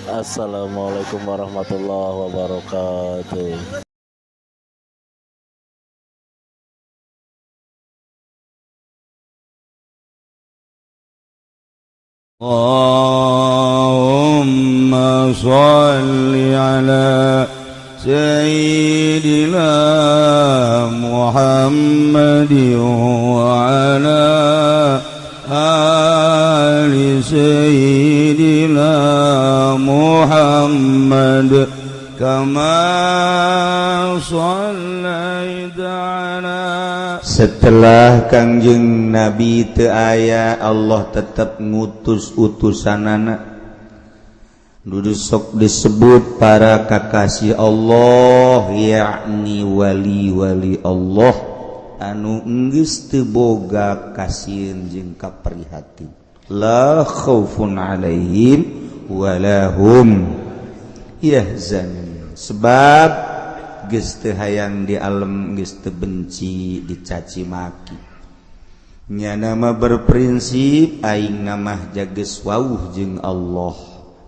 Assalamualaikum warahmatullahi wabarakatuh. Allahumma sholli ala Sayyidina Muhammad wa ala ali Sayyidina Muhammad kama shallaita ala. Setelah Kangjeng Nabi teu aya, Allah tetap ngutus utusanana dudu sok disebut para kakasih Allah, yakni wali-wali Allah anu geus teu boga kasieun jeung kaprihatin, la khaufun alaihim walahum yahzanun. Sebab geus teu hayang di alam, geus teu benci dicaci maki, nya nama berprinsip aing namah jageus wawuh jeung Allah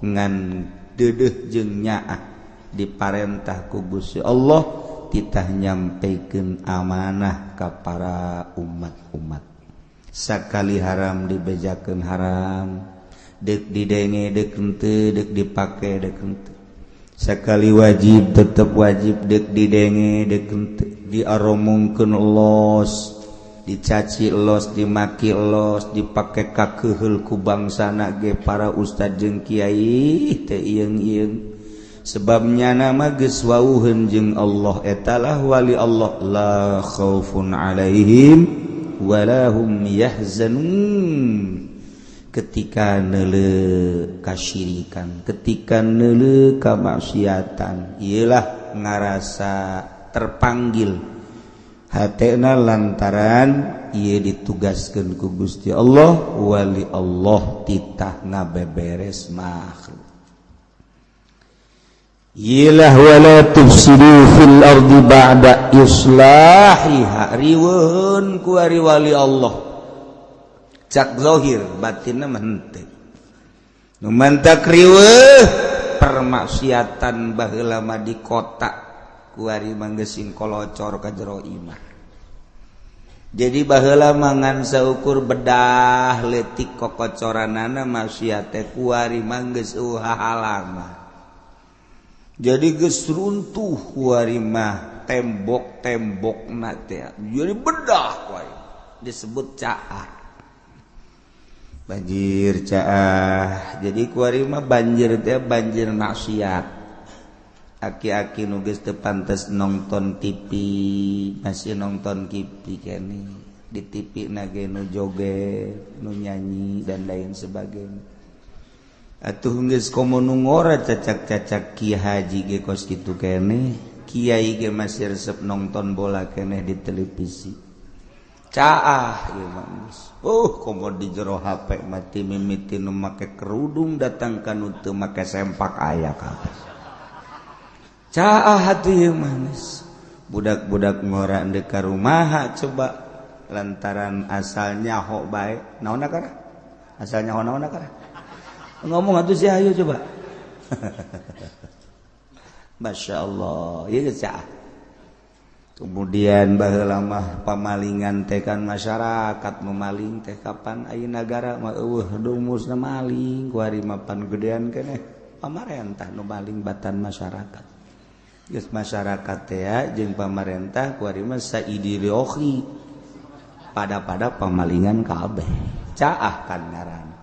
ngan deudeuh jeung nyaah diparentah ku Gusti Allah titah nyampikeun amanah ka para umat-umat. Sakali haram dibejakeun haram, deuk didenge deuk henteu, deuk dipake deuk henteu. Sakali wajib tetap wajib, deuk didenge deuk henteu, diaromongkeun los, dicaci los, dimaki los, dipake kakeheul ku bangsana ge para ustad jeung kiai teu ieung-ieung. Sebabnya nama geus wawuheun jeung Allah etalah wali Allah, la khaufun alaihim walahum yahzanun. Ketika neuleuh kasyirikan, ketika neuleuh kamaksiatan, ialah ngarasa terpanggil hatena lantaran ieu ditugaskeun ku Gusti Allah, wali Allah titah ngabeberes makhluk. Ialah wala tufsidu fil ardi ba'da islahiha, riweuheun ku ari wali Allah. Cak zahir batinna mah henteu. Nu mantak riweuh permaksiatan baheula mah di kota ku ari manggeusing kolocor ka jero imah. Jadi baheula mangan saukur bedah leutik kokocoranana maksiat teh ku ari manggeus halalna. Jadi geus runtuh ku ari mah tembok-tembokna teh. Jadi bedah wae disebut caah. Banjir caah. Jadi kuari mah banjir teh banjir maksiat. Aki-aki nu geus teu pantes nonton TV masih nonton TV keneh. Di TV na ge nu joget, nu nyanyi dan lain sebagainya. Atuh geus komo nu ngora cacak-cacak Kiai Haji ge kos kitu keneh. Kiai ge masih resep nonton bola keneh di televisi. Caah ieu mah. Komo di jero HP mati mimiti nu make kerudung datang ka nu teu make sempak aya kabeh. Caah atuh ieu manis. Budak-budak ngora endeu ka rumaha coba lantaran asalnya ho bae. Naonna kana? Asalnya ho naonna kana? Ngomong atuh si ayo coba. Masyaallah, ieu geus caah. Kemudian baheula mah pamalingan teh kan masyarakat memaling teh kapan aya nagara mah eueuh dumusna maling ku ari mapan gedean keneh pamarentah nu maling batan masyarakat. Geus masyarakat teh jeung pamarentah ku ari mah saideologi pada pamalingan kabeh. Caah kan ngaranna.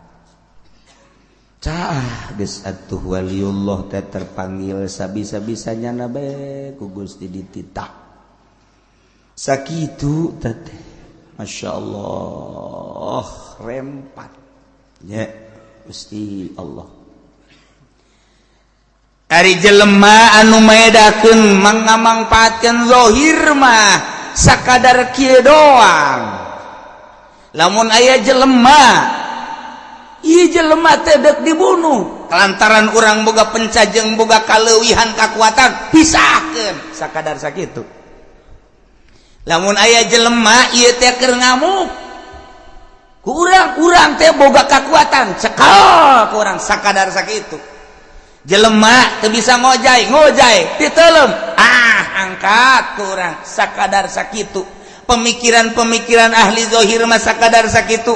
Caah geus atuh waliullah teh terpanggil sabisa-bisanya na bae ku Gusti dititah. Sakitu teh Masya Allah rempat ya Gusti Allah. Ari jelema anu maedakeun mangmangpaatkeun zahir mah sakadar kieu doang. Lamun aya jelema ieu jelema teh deuk dibunuh lantaran urang boga pencajeng boga kaleuwihan kakuatan pisahkeun sakadar sakitu. Lamun aya jelema ieu teh keur ngamuk ku urang teh boga kakuatan cekal ku urang sakadar sakitu jelema teu bisa ngojay ditelem angkat kurang sakadar sakitu pemikiran ahli zahir mah sakadar sakitu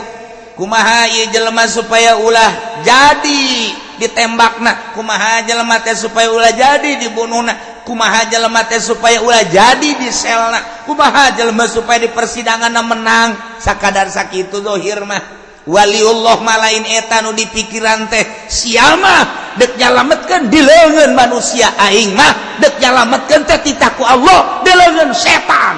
kumaha ieu jelema supaya ulah jadi ditembakna kumaha jelema teh supaya ulah jadi dibunuhna kumaha jelema teh supaya ulah jadi diselna kumaha jelema supaya di persidangan menang sakadar sakitu zahir mah waliullah malain eta nu dipikiran teh sia mah dek nyalametkeun di leungeun manusia aing mah dek nyalametkeun teh ti taku Allah di leungeun setan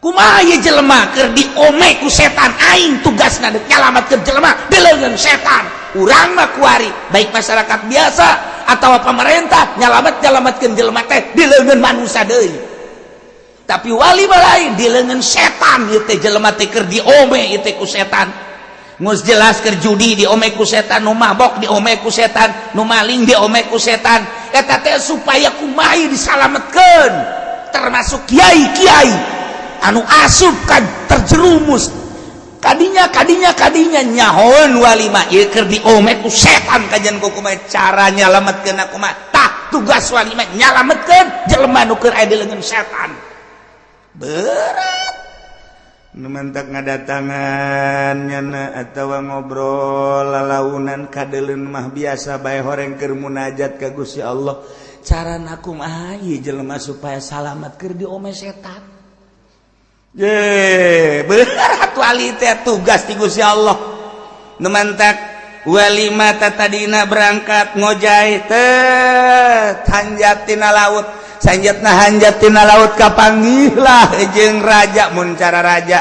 kumaha ieu jelema keur diome ku setan aing tugasna dek nyalametkeun jelema di leungeun setan urang mah kuari baik masyarakat biasa atawa pemerintah nyalametkeun jelema teh di leungeun manusia deui tapi wali lain di leungeun setan ieu teh jelema teh keur diome ieu teh ku setan geus jelas keur judi diome ku setan nu mabok diome ku setan nu maling diome ku setan eta teh supaya kumaha disalametkeun termasuk kiai-kiai anu asup ka terjerumus kadinya nyahoeun wali mah ieu keur diome ku setan kajian kumaha cara nyalametkeun kumaha tah tugas wali mah nyalametkeun jelema nu keur aya di leungeun setan berat numantak ngadatangan nyana atawa ngobrol lalaunan kadeleun mah biasa bae horeng keur munajat ka Gusti Allah carana kumaha ieu jelema supaya salamet keur diome setan ye berat wali teh tugas ti Gusti Allah numantak wali mah tadina berangkat ngojay teh hanjat tina laut sanjatna hanjat tina laut kapanggih lah jeung raja mun cara raja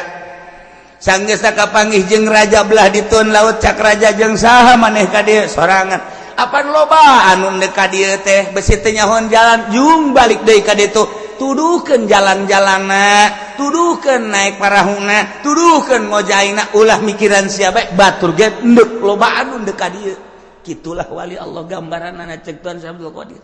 sanggeus kapanggih jeung raja belah ditun laut cak raja jeung saha maneh ka dieu sorangan apan loba anu deuk ka dieu teh besi teh nyahoan jalan jung balik deui ka ditu tuduhkeun jalan-jalanna tuduhkeun naik parahuna tuduhkeun ngojaina ulah mikiran sia bae batur ge endeup loba anu deuk ka dieu kitulah wali Allah gambaranna cek Tuhan Abdul Qadir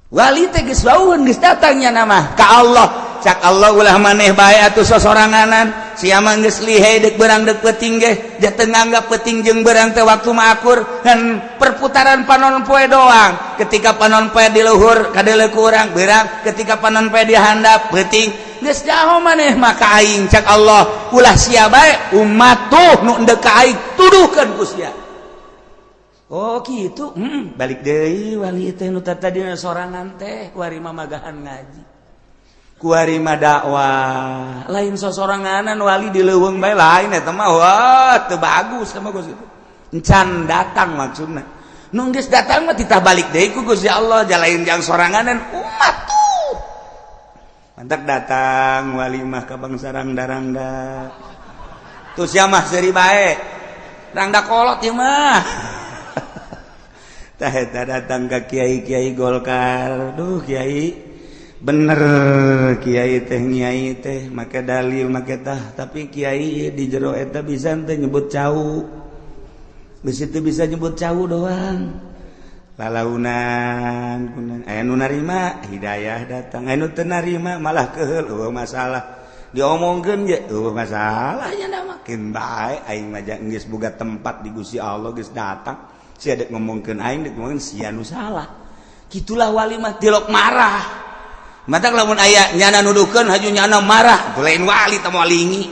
wali teh geus bauheun geus datang nya nama ka Allah cak Allah ulah maneh bae atuh sosoranganan sia mah geus lihai deuk beurang deuk peuting ge jah teu nganggap peuting jeung beurang teh waktu mah akur kan perputaran panon poe doang ketika panon poe di luhur kadele ku urang beurang ketika panon poe di handap peuting geus jaho maneh mah ka aing cak Allah ulah sia bae umat tuh nu endeu ka aing tuduhkeun ku sia. Oh gitu, balik deui wali teh nu tadi sorangan teh kuari mamagahan ngaji, kuari dakwah, lain sosoranganan wali di leuweung bae lain eta mah wah teu bagus sama Gusti itu. Encan datang maksudna. Nu geus datang mah titah balik deui ku Gusti Allah, jalain jang soranganan umat tuh. Mantak datang wali mah ka bangsa rangda-rangda. Tuh sia mah seuri bae. Rangda kolot ieu mah. Tah eta datang ka kiai-kiai Golkar. Duh kiai bener kiai teh nyai teh make dalil make tah tapi kiai di jero eta bisa teh nyebut cau. Geus teu bisa nyebut cau doang. Lalaunan aya nu narima hidayah datang, aya nu teu narima malah keheul eueuh masalah. Diomongkeun ge eueuh masalah nya da makin bae aing mah geus boga tempat di Gusti Allah geus datang. Si adek ngomongkeun aing dek ngomongkeun sia nu salah. Kitulah wali mah tilok marah. Matak lamun aya nyana nuduhkeun haju nyana marah, lain wali teh moal lingi.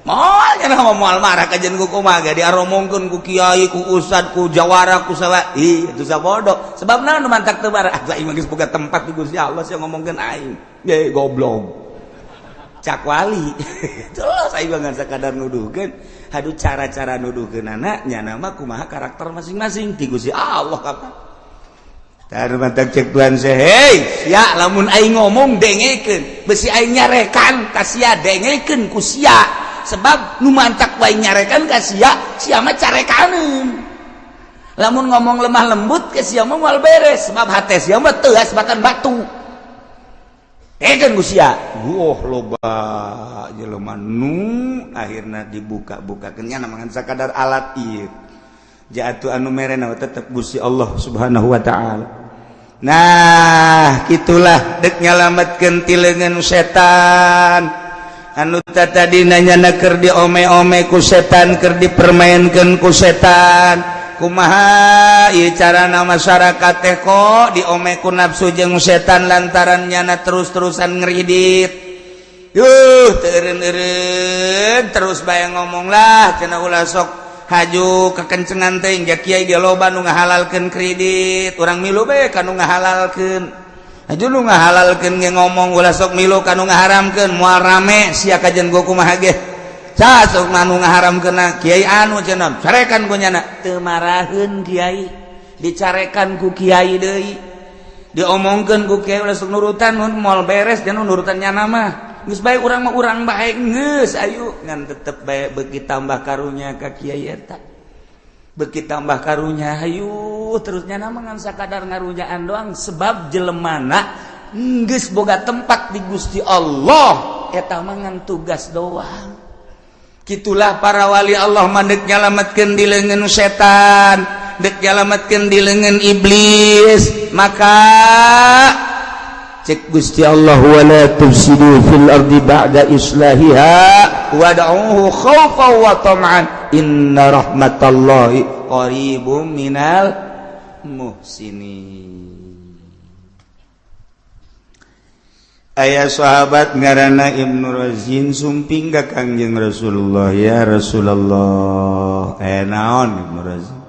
Moal nyana moal marah kajen ku kumaha ge diaromongkeun ku kiai, ku ustad, ku jawara, ku sawa. Ih, itu sabodo. Sebab naon nu mantak teu marah? Aing mah geus boga tempat di Gusti Allah sia ngomongkeun aing. Ye goblok. Cak wali. Terus aing mah sakadar nuduhkeun. Hadu cara-cara nuduhkeunana nya mah kumaha karakter masing-masing ti Gusti Allah kapan. Tah mantak cek Tuhan se hei sia lamun aing ngomong dengekeun besi aing nyarekan ka sia dengekeun ku sia sebab nu mantak wae nyarekan ka sia mah carekaneun. Lamun ngomong lemah lembut ke sia mah moal beres sebab hate sia mah teu asbatan batu. Kan Gusia, loba jelema nu akhirna dibuka-bukakeun nya namangan sakadar alat ieu. Jaatu anu merena tetep Gusti Allah Subhanahu wa taala. Nah, kitulah dek nyalametkeun ti leungeun setan. Anu tadi nanya keur diome-ome ku setan, keur dipermainkeun ku setan. kumaha ieu carana masyarakat teh kok diomeku nafsu jeung setan lantarannya na terus-terusan ngeridit teureun-eureun terus bae ngomong lah cenah ulah sok haju kekencengan teh ja kiai dia loba nu ngahalalkeun kredit urang milu bae kanu ngahalalkeun haju nu ngahalalkeun ge ngomong ulah sok milu kanu ngaharamkeun moal rame sia kajen gua kumaha ge sok manu ngaharamkeun kiai anu cenah carekan ku nyana teu maraheun kiai dicarekan ku kiai deui diomongkeun ku kiai ulah sok nurutan mun moal beres jangan nurutan nyana mah geus bae urang mah urang bae geus ayu ngan tetep bae beuki tambah karunya ka kiai eta beuki tambah karunya ayu terus nyana mah ngan sakadar ngarujaan doang sebab jelemana geus boga tempat di Gusti Allah eta mah ngan tugas doang. Itulah para wali Allah mandek nyalametkeun di leungeun setan, dek nyalametkeun di leungeun iblis. Maka cek Gusti Allah wala tufsidu fil ardi ba'da islahiha wad'uhu khaufan wa tam'an inna rahmatallahi qaribum minal muhsinin. Ayah sahabat ngaranna Ibnu Razin sumping ka Kangjeng Rasulullah ya Rasulullah naon Ibnu Razin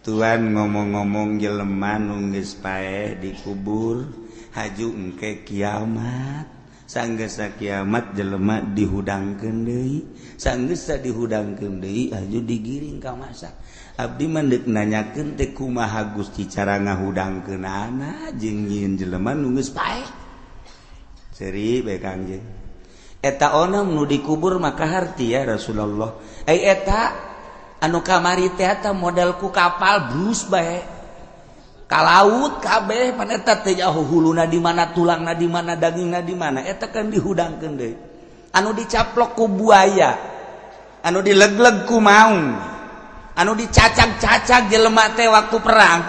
Tuhan ngomong-ngomong jelema nu geus paeh dikubur haju engke kiamat sanggeus kiamat jelema dihudangkeun deui sanggeus dihudangkeun deui haju digiring ka masak abdi mandek nanyakeun teh kumaha Gusti cara ngahudangkeunana jeung nyieun jelema nu geus paeh seri bae Kangjeng eta onam nu dikubur maka harti ya Rasulullah eta anu kamari teh eta model ku kapal brus bae ka laut kabeh pan eta teh jauh huluna di mana tulangna di mana dagingna di mana eta kan dihudangkeun deui anu dicaplok ku buaya anu dilegleg ku maung anu dicacag-cacag jelema teh waktu perang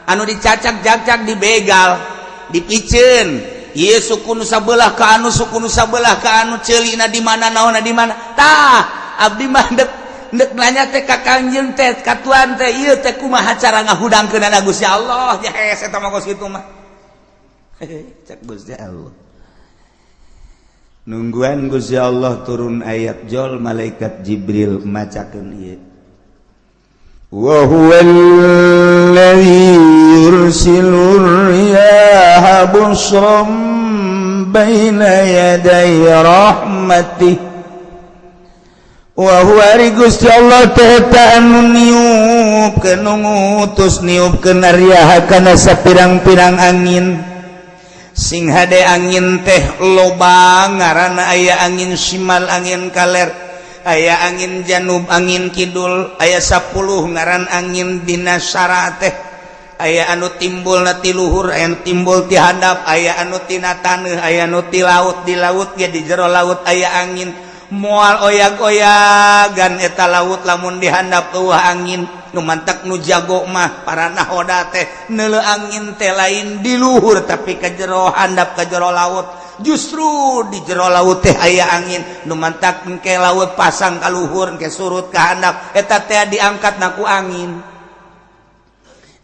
anu dicacag-cacag di begal dipiceun ieu suku nu sabelah ka anu suku nu sabelah ka anu ceulina di mana naonna di mana tah abdi mah dek nanya teh ka Kangjeng teh katuan teh ieu teh kumaha cara ngahudangkeunana Gusti Allah ya eta mah kos kitu mah cek Gusti Allah nungguan Gusti Allah turun ayat jol malaikat Jibril macakeun ieu wa huwal ladzi yursilur riyaha busram baina yaday rahmatih wa huwa Gusti Allah teh anu niupkeun ngutus niupkeun riyaha kana sapirang-pirang angin sing hade angin teh loba ngaranna aya angin simal angin kaler aya angin janub angin kidul aya 10 ngaran angin dina syara teh aya anu timbulna ti luhur aya anu timbul ti handap aya anu tina taneuh aya anu ti laut di laut ge di jero laut aya angin moal oyag-oyagan eta laut lamun di handap eueuh angin nu mantak nu jago mah para nahoda teh neuleuh angin teh lain di luhur tapi ka jero handap ka jero laut justru di jero laut teh aya angin nu mantak engke laut pasang ka luhur engke surut ka handap eta teh diangkatna ku angin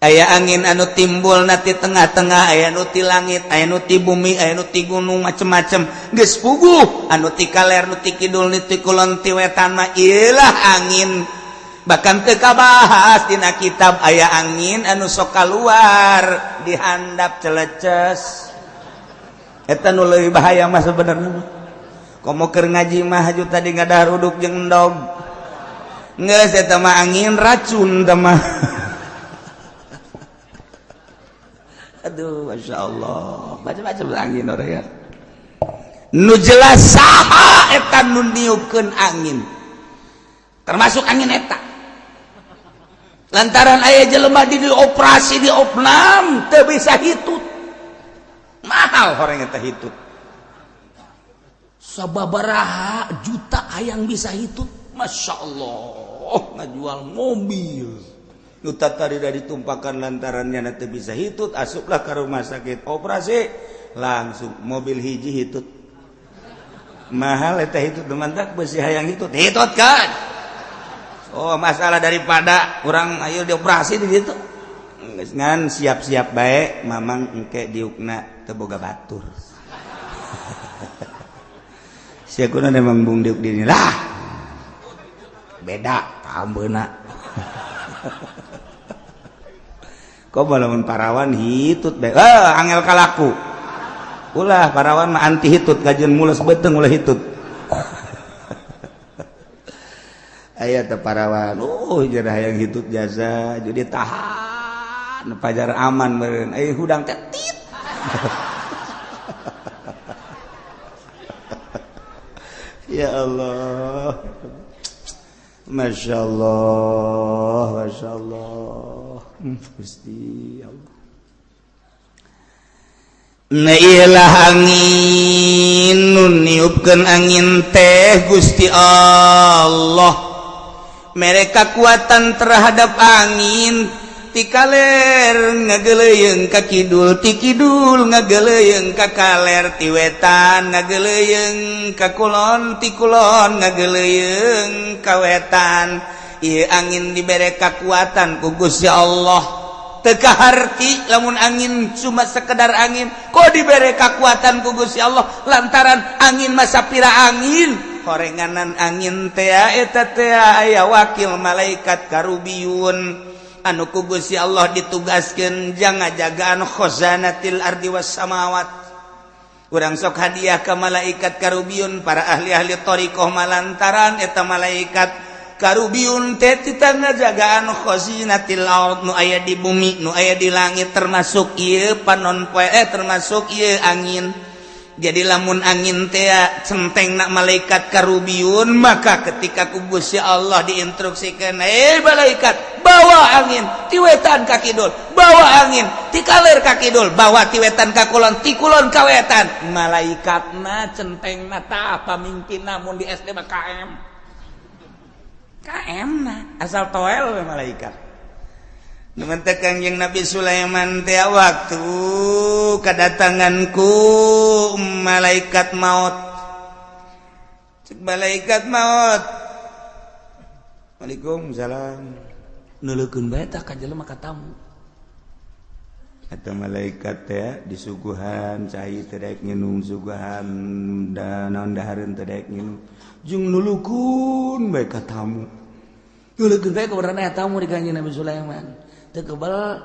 aya angin anu timbul ti tengah-tengah aya anu ti langit aya anu ti bumi aya anu ti gunung macem-macem geus puguh anu ti kaler anu ti kidul anu ti kulon ti wetan mah ieulah angin bahkan teu kabahas dina kitab aya angin anu sok kaluar di handap celeces eta nu leuwih bahaya mah sabenerna komo keur ngaji mah haju tadi ngadahar uduk jeung endog geus eta mah angin racun teh mah aduh Masya Allah macam-macam angin orang ya nu jelas saha eta nu niupkeun angin termasuk angin eta lantaran aya jelema di operasi di opnam teu bisa hitut mahal horeng eta hitut sababaraha juta hayang bisa hitut Masya Allah ngajual mobil nu tatarida ditumpakan lantarannya nanti bisa hitut asuplah ke rumah sakit operasi langsung mobil hiji hitut mahal eta hitut teman tak besi hayang hitut kan Oh masalah daripada orang ayo dioperasi di situ ngan siap-siap baik mamang engke diukna teu boga batur sia kuna memang bung diuk dini lah beda kambeuna kok balamun parawan hitut bae angel kalaku ulah parawan mah anti hitut kajeun mules beuteng ulah hitut aya teh parawan jeung hayang hitut jasa jadi tahan pajar aman meureun aya hudang teh tit ya Allah Masya Allah Gusti Allah nailah angin nun niupkeun angin teh Gusti Allah mereka kekuatan terhadap angin ti kaler ngageleyeung ka kidul ti kidul ngageleyeung ka kaler ti wetan ngageleyeung ka kulon ti kulon ngageleyeung ka wetan ieu angin dibere kakuatan ku Gusti Allah teu kaharti lamun angin cuma sekedar angin kok dibere kakuatan ku Gusti Allah lantaran angin mah sapira angin horenganan angin teh eta teh aya wakil malaikat karubiyun anu ku Gusti Allah ditugaskeun jangajagaan khazanatil ardi was samawat urang sok hadiah ka malaikat karubiyun para ahli-ahli thariqah malantaran eta malaikat karubiyun teh ngajagaan khazanatil ard nu aya di bumi nu aya di langit termasuk ieu panon poe termasuk ieu angin jadi lamun angin teh centengna malaikat karubiyun maka ketika ku Gusti Allah diinstruksikeun malaikat bawa angin ti wetan ka kidul bawa angin ti kaler ka kidul bawa ti wetan ka kulon ti kulon ka wetan malaikatna centengna tah pamingkinna mun di SD mah KM na asal toel we malaikat Numun teh Kangjeng Nabi Sulaiman teh waktu kedatanganku malaikat maut. Cek malaikat maut. Waalaikumsalam. Nuleukeun bae tah ka jelema ka tamu. Eta malaikat teh disuguhan cai teh daek nginum suguhan da naon dahareun teh daek nginum. Jeung nuleukeun bae ka tamu. Nuleukeun bae ka urang tamu di Kangjeng Nabi Sulaiman. Teu kebal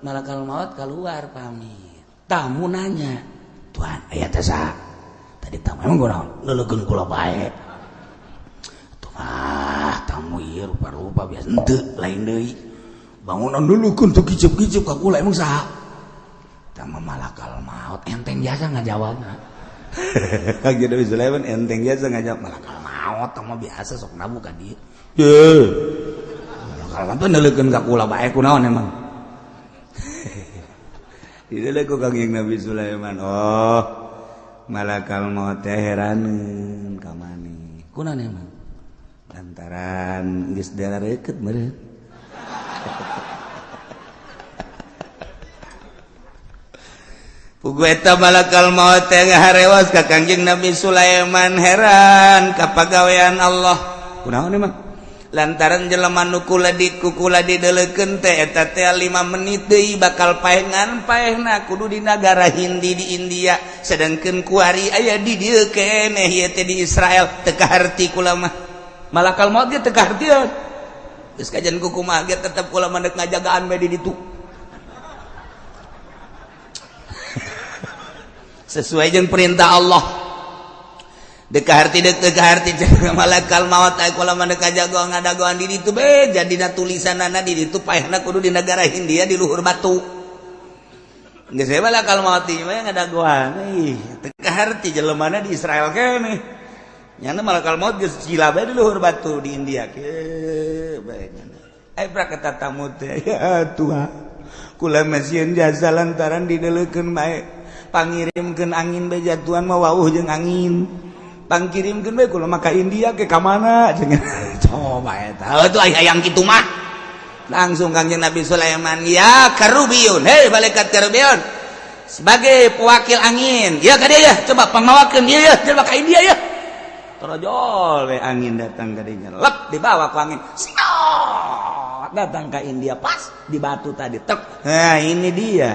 malakal maut keluar pamit. Tamu nanya, "Tuan, aya teh saha?" Tadi tamu emang kunaon? Nuleukeun kula bae. Tuh tamu ieu rupa-rupa biasa henteu lain deui. Bangunan nuleukeun teu kicep-kicep ka kula emang saha? Tamu malakal maut enteng biasa ngajawabna. Kang Nabi Sulaiman enteng biasa ngajawab malakal maut tamu biasa sok nabu ka dieu. Ye. Kalau tuh nuleukeun ka kula bae kunaon emang. Dideuleuh ku Kangjeng Nabi Sulaiman. Oh, malakal maut teh heraneun ka maneh. Kunaon emang? Lantaran geus dareukeut meureun. Pugu eta malakal maut teh ngaharewas ka Kangjeng Nabi Sulaiman heran ka pagawean Allah. Kunaon emang? Lantaran jelema nu kula dideuleukeun teh eta teh 5 menit deui bakal paengan paehna kudu di nagara Hindi di India sedangkeun kuari aya di dieu keneh ieu teh di Israel teu kaharti kula mah malakal maut ge teu kahartieun geus kajian ku kumaha ge tetep kula mandek ngajagaan bae di ditu sesuai jeung perintah Allah dekaharti malakal maut aya kula mandek ngajagoan ngadagoan di ditu be jadina tulisanana di ditu paehna kudu di negara Hindia di luhur batu geus we malakal maut ieu mah ngadagoan dekaharti jelemana di Israel keneh nyana malakal maut geus cila bae di luhur batu di India ke bae aya prakata tamu teh ya Tuhan kula masieun jasa lantaran dideuleukeun bae pangirimkeun angin bae jatuhan mah wawuh jeung angin pangkirimkeun bae kula maka India ke ka mana cenah coba eta atuh hayang kitu mah langsung Kangjeng Nabi Sulaiman ya karubiyun hei malaikat karubiyun sebagai pewakil angin ya ka dia ya coba pangawakeun ieu ya jelema ka India ya Trojol angin datang ke dinya. Lep dibawa ku angin. Siot datang ke India pas di batu tadi. Tek. Nah, ini dia.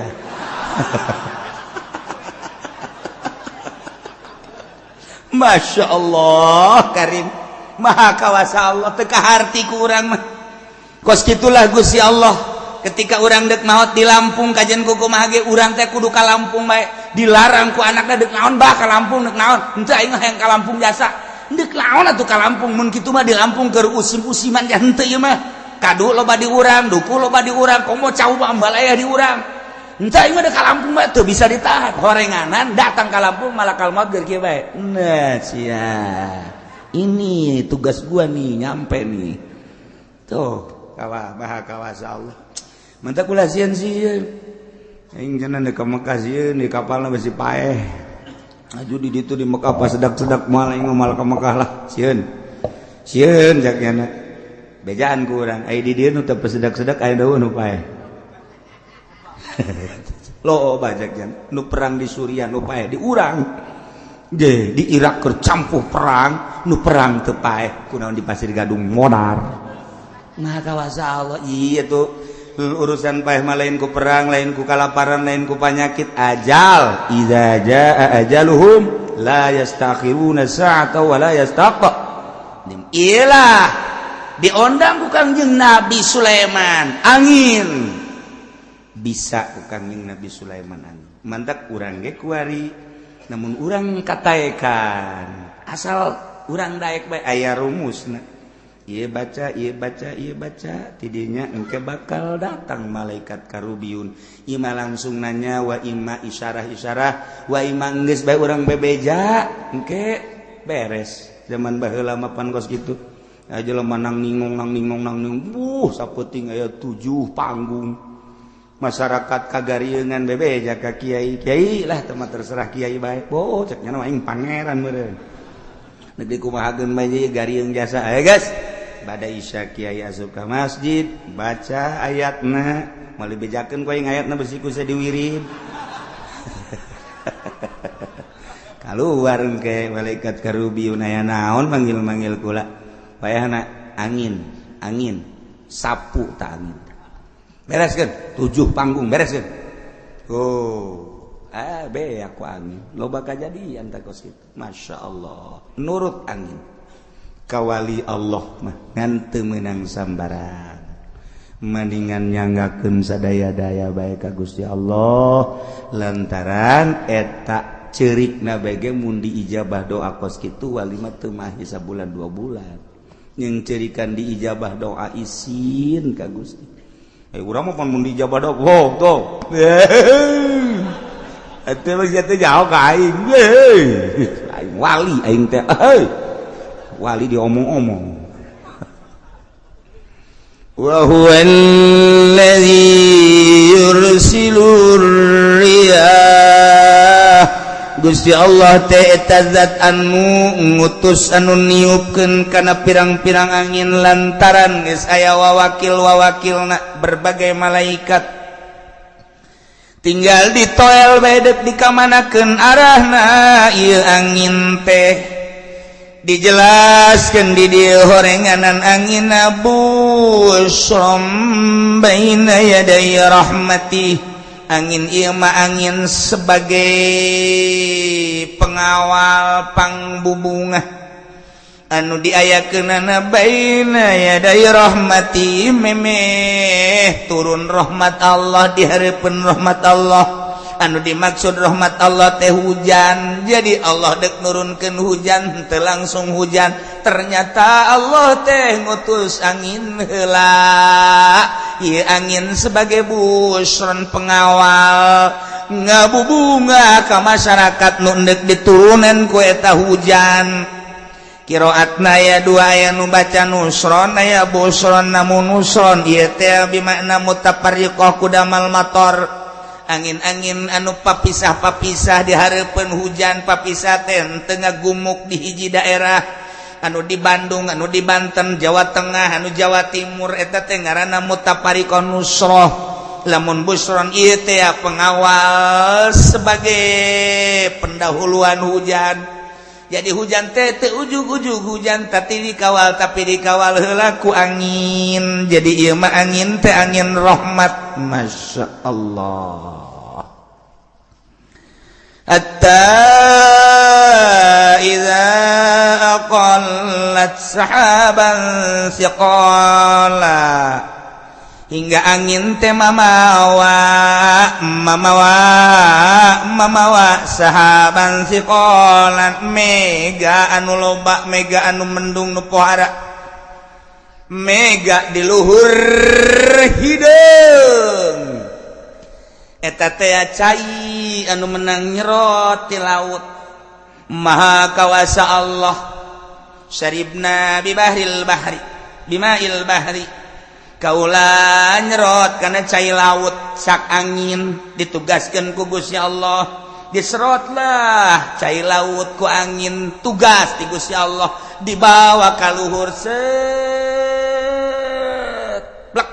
Masya Allah Karim. Maha kawasa Allah teka harti ku urang mah. Kos kitulah Gusti Allah. Ketika urang dek maot di Lampung kajian kumaha ge urang teh kudu ka Lampung bae. Dilarang ku anakna dek naon bah ka Lampung dek naon. Henteu aing mah hayang ka Lampung jasa. Dek naon atuh ka Lampung mun kitu mah di Lampung keur usim-usiman nya henteu ieu mah. Kadu loba di urang, duku loba di urang, komo cau balaya di urang. Henteu aing mah dek ka Lampung mah teu bisa ditahan. Horenganan datang ka Lampung malakal maut keur kieu bae. Nah, sia. Ini tugas gua nih nyampe nih. Tuh, maha kawasa Allah. Mantap kula sieun aing cenah di Mekah sieun di kapalna besi paeh. Aju di ditu di Mekah pas sedak-sedak moal aing moal ka Mekah lah sieun. Sieun jakna. Bejaan ku urang, ai di dieu nu teu sedak-sedak aya daun nu paeh. Lo bajakna nu perang di Suriah nu paeh di urang. Ge di Irak keur campuh perang, nu perang teu paeh kunaon di Pasir Gadung modar. Maha kawasa Allah. Iya tuh urusan paeh mah lain ku perang, lain ku kalaparan, lain ku panyakit. Ajal idza jaa ajaluhum la yastakhiruna sa'ata wa la yastaqdim. Iyalah diondang ku Kangjeng Nabi Sulaiman angin. Bisa ku Kangjeng Nabi Sulaiman angin. Mantak urang ge kuari namun urang kataekan asal urang daek bae aya rumusna. Iya baca tidinya engke bakal datang malaikat karubiun. Ima langsung nanya wa ima isyarah wa ima geus bae urang bebeja engke beres. Zaman baheula mah pan kos kitu. Jelema nang ningong sapeuting aya 7 panggung. Masyarakat kagarieunan bebeja ka kiai lah teu terserah kiai bae. Boh cek nya aing pangeran meureun. Negeri kumahageun bae garieung jasa. Aya guys. Bada isya kiai asup ka masjid baca ayatna meuli bejakeun ku aing ayatna besi ku diwirid. Kaluar ke malaikat karubiun aya naon manggil-manggil kula. Payahna angin sapu ta angin. Bereskeun 7 panggung bereskeun. Oh, be aku angin. Loba kajadian ta kos kitu. Masyaallah. Nurut angin. Kawali Allah mah ngan teu meunang sambaran. Mendingan nyanggakeun sadaya-daya bae ka Gusti Allah lantaran eta ceurikna bae ge mun diijabah doa kos kitu wali mah teu mah sabulan 2 bulan. Yang ceurikan diijabah doa isin ka Gusti. Urang mah mun diijabah doa tuh. Atuh mah sia teh jauh ka aing. Aing wali aing teh. Wali diomong-omong. Wa huwal ladzi yursilur riyah. Gusti Allah teh eta zat anu ngutus anu niupkeun kana pirang-pirang angin lantaran geus aya wawakil-wawakilna berbagai malaikat. Tinggal ditoel bae deuk dikamanakeun arahna ieu angin teh. Dijelaskan di dieu horenganan angin busrom baina yaday rahmati. Angin ieu mah angin sebagai pengawal pangbubungah anu diayakeunana baina yaday rahmati memeh turun rahmat Allah di hareupeun rahmat Allah. Anu dimaksud rahmat Allah teh hujan. Jadi Allah dek nurunkeun hujan teu langsung hujan. Ternyata Allah teh ngutus angin heula. Ieu angin sebagai busron pengawal ngabubunga ka masyarakat nu endek diturunan ku eta hujan. Qiraatna aya 2 aya nu baca nusron aya busron namun nusron ieu teh bimakna mutafarriqah kudamal mator. Angin-angin anu papisah-papisah di hareupeun hujan papisah teh teu ngagumuk di hiji daerah anu di Bandung, anu di Banten, Jawa Tengah, anu Jawa Timur eta teh ngaranna mutafariqon nusroh. Lamun busron ieu teh pengawal sebagai pendahuluan hujan. jadi hujan teh teu ujug-ujug hujan tapi dikawal heula ku angin jadi ieu mah angin teh angin rahmat masya Allah hatta idza aqallat sahaban siqala hingga angin teh mamawa sahaban siqalan mega anu loba mega anu mendung nu pohara mega di luhur hideung eta teh cai anu menang nyerot ti laut maha kawasa Allah syaribna bima'il bahri kaula nyerot kana cai laut sak angin ditugaskeun ku Gusti Allah diserotlah cai laut ku angin tugas ti Gusti Allah dibawa ka luhur set blak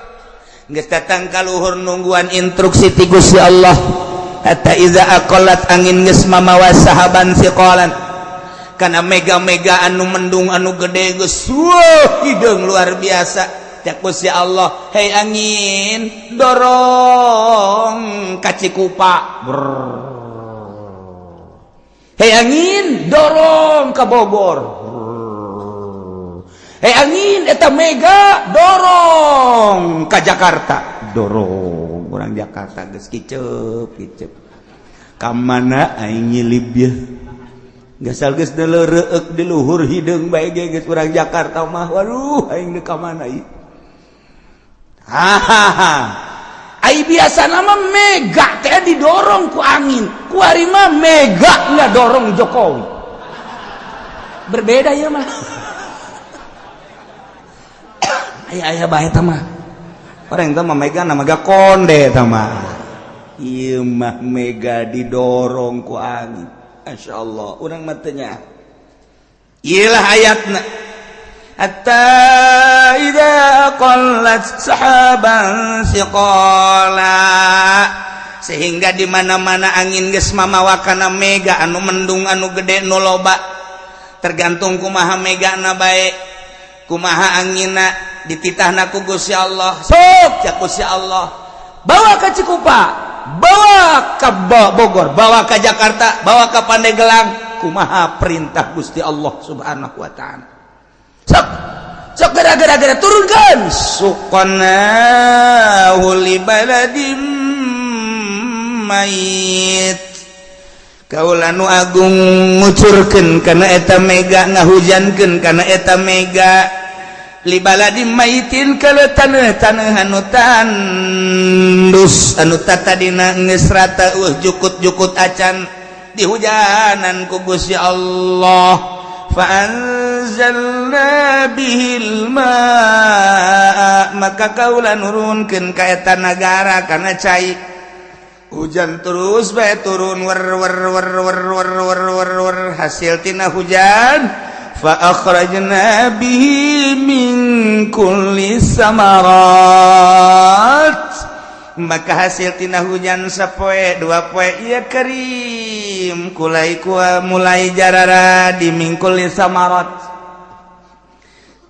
geus datang ka luhur nungguan instruksi ti Gusti Allah hatta iza aqallat angin geus mamawa sahaban siqalan kana mega-mega anu mendung anu gede geus hideung luar biasa Gusti Allah hei angin dorong ka Cikupa hei angin dorong ka Bogor hei angin eta mega dorong ka Jakarta dorong urang Jakarta geus kiceup ka mana aing nyilib ya gasal geus deleureuk di luhur hideung bae geus urang Jakarta mah waduh aing teu ka mana ieu ai biasa nama mega teh didorong ku angin ku ari mah mega nggak dorong Jokowi berbeda ya mah ayah bae tah mah orang teh mah mega nama mega konde tah mah ieu mah mega didorong ku angin masyaallah urang mah teu nya ieulah ayatna hatta idza qallat sahaban siqala sehingga di mana-mana angin geus mamawa kana mega anu mendung anu gede nu loba tergantung kumaha megana bae kumaha anginna dititahna ku Gusti Allah sok ca Gusti Allah bawa ka Cikupa bawa ka Bogor bawa ka Jakarta bawa ka Pandeglang kumaha perintah Gusti Allah subhanahu wa ta'ala sok gara-gara turunkan suqanahu li baladim mayit kaula nu agung ngucurkeun kana eta mega ngahujankeun kana eta mega li baladim mayitin kana taneuh anu tandus anu tatadina geus rata jukut-jukut acan dihujanan ku Gusti Allah fa'anzalna bihil ma'a maka kaula nurunkeun ka eta nagara kana cai hujan terus bae turun wer hasil tina hujan fa akhrajna bihi min kulli samarat maka hasil tina hujan sapoe dua poe ieu karim kulai mulai jarara di mingkul samarat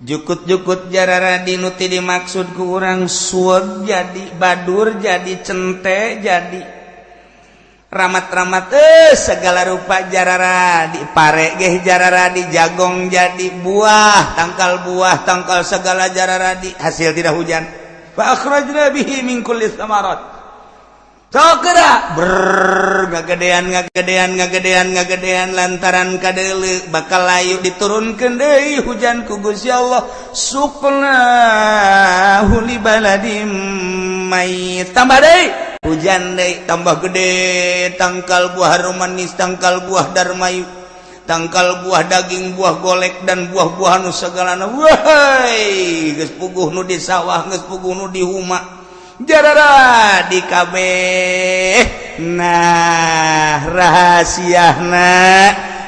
jukut-jukut jarara di nuti dimaksud ku urang sueg jadi badur jadi cente jadi ramat-ramat segala rupa jarara di pare geh jarara di jagong jadi buah tangkal segala jarara di hasil tidak hujan fa akhrajna bihi min kulli samarat cokera ngagedean lantaran kadeuleu bakal layu diturunkeun deui hujan ku Gusti Allah suqnahu li baladim mayit tambah deui hujan deui tambah gede tangkal buah manis tangkal buah darmayu tangkal buah daging buah golek dan buah-buah anu sagalana wahai geus puguh nu di sawah geus puguh nu di huma jarara di kabeh nah rahasiana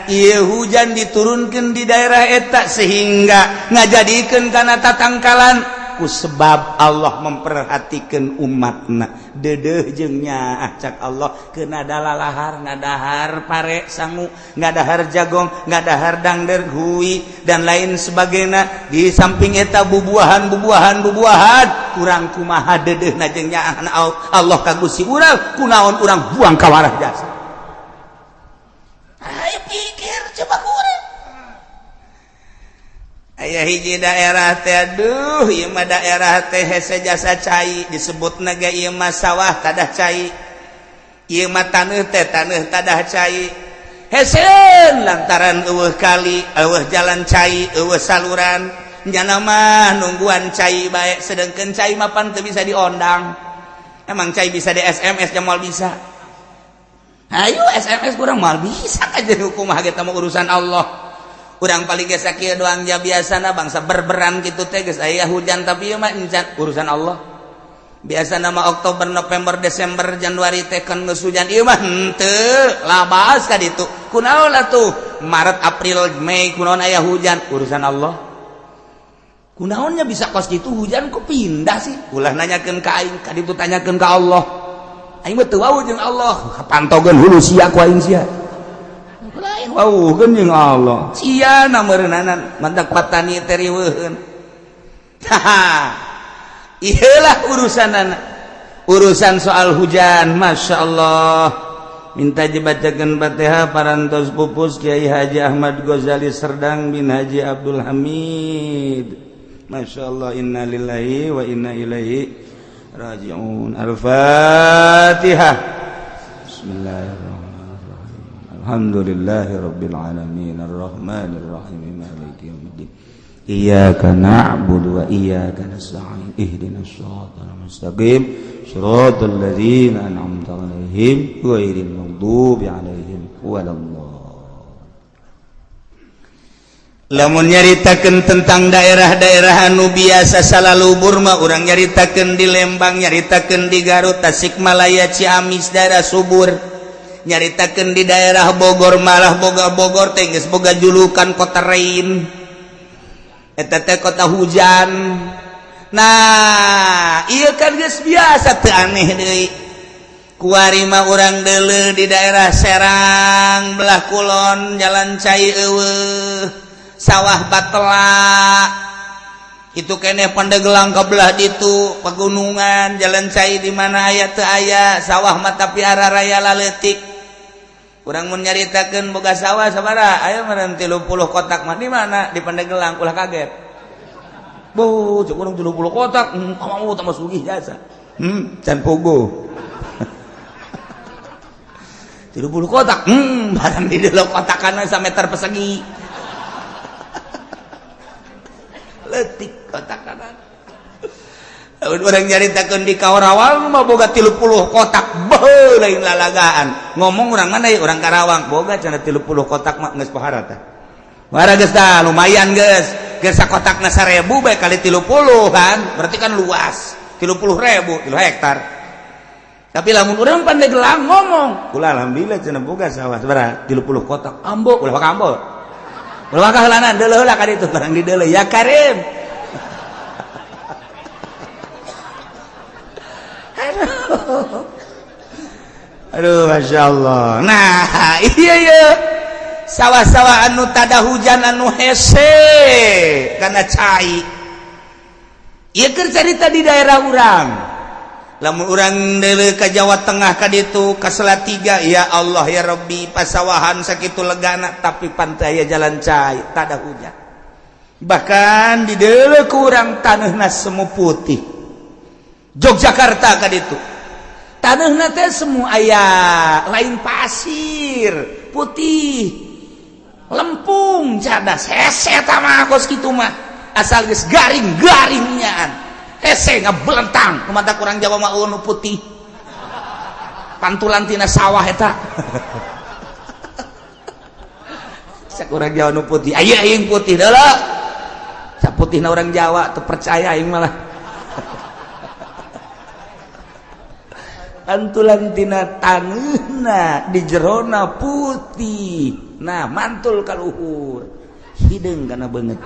ieu hujan diturunkeun di daerah eta sehingga ngajadikeun kana tatangkalan ku sebab Allah memperhatikan umatna dedeh jengnya acak Allah kena dalalahar ngadahar pare sangu ngadahar jagong ngadahar dangder hui dan lain sebagainya di samping eta bubuahan kurang kumaha dedeh najengnya Allah kagusi urang kunaon urang buang kawarah jasa ayo pikir coba kurang aya hiji daerah teh aduh ieu mah daerah teh hese jasa cai disebut naga ieu mah sawah tadah cai ieu mah taneuh teh taneuh tadah cai hesen lantaran eueuh kali eueuh jalan cai eueuh saluran nyana mah nungguan cai bae sedengkeun cai mah pan teu bisa diondang emang cai bisa di SMS jamal bisa ayo SMS kurang mal bisa aja hukum hage mah urusan Allah. Urang paling geus sakieu doang ja biasana bangsa berberan kitu teh geus aya hujan tapi ieu mah encan urusan Allah. Biasana mah Oktober, November, Desember, Januari teh kan geus hujan ieu mah henteu labas ka ditu. Kunaon atuh Maret, April, Mei kunaon aya hujan urusan Allah. Kunaonnya bisa kos kitu hujan kok pindah sih? Ulah nanyakeun ka aing, ka ditu tanyakeun ka Allah. Aing mah teu wau jeung Allah, kapantogeun hulu sia ku aing sia. Lain wau jeung Allah sia nameureunana mantak patani teh riweuheun iyalah urusan soal hujan masyaallah minta dibacakeun Fatihah parantos pupus Kiai Haji Ahmad Ghazali Serdang bin Haji Abdul Hamid masyaallah innalillahi wa inna ilaihi raji'un al-Fatihah bismillahirrahmanirrahim alhamdulillahi rabbil alamin arrahmanir rahim maliki yaumiddin iyyaka na'budu wa iyyaka nasta'in ihdinas siratal mustaqim siratal ladzina an'amta 'alaihim ghairil maghdubi 'alaihim waladdallin. Lamun nyaritakeun tentang daerah-daerah anu biasa salalubur mah urang nyaritakeun di Lembang nyaritakeun di Garut Tasikmalaya Ciamis daerah subur nyaritakeun di daerah Bogor malah Bogor teh geus boga julukan kota rain eta teh kota hujan nah ieu kan geus biasa teu aneh deui kuari mah urang deuleu di daerah Serang belah kulon jalan cai eueuh sawah Batela itu keneh Pandeglang ka belah ditu pegunungan jalan cai di mana aya teu aya sawah mah tapi araraya laleutik. Urang mun nyaritakeun boga sawah sabaraha aya meureun 30 kotak mah di mana di Pandeglang ulah kaget. Bo, cek urang 30 kotak, kamu tambah sugih jasa. Can pogo. 30 kotak, barang di dalam kotakan sameter persegi. Leutik kotakan. Orang nyaritakeun di Karawang mah boga 30 kotak beuh lain lalagaan ngomong urang mana ya urang Karawang boga cenah 30 kotak mah geus pohara teh wara geus tah lumayan geus sakotakna 1000 bae kali 30 kan berarti kan luas 30.000 3 hektar tapi lamun urang Pandeglang ngomong ulah alhamdulillah cenah boga sawah sabaraha 30 kotak ambo ulah ka ambo ulah ka heulanan deuleuh heula ka ditu barang di deuleuh ya Karim. Aduh Masya Allah. Nah iya sawah-sawah anu tada hujan anu hese karena cai ieu keur carita di daerah urang lamun urang deuleu ka Jawa Tengah ka ditu ka Salatiga ya Allah ya Rabbi pasawahan sakitu legana tapi pantai aya jalan cai tada hujan bahkan di deuleu ku urang taneuhna semu putih Yogyakarta ka ditu taneuhna teh semu aya lain pasir putih lempung cadas hese eta mah kos kitu mah asal geus garing-garingnyaan hese ngabelentang kumaha kurang Jawa mah nu putih pantulan tina sawah eta sakurang Jawa nu putih aya aing putih deuleu saputihna urang Jawa teu percaya aing malah antulan tina taneuhna di jerona putih nah mantul ka luhur hideung kana beungeut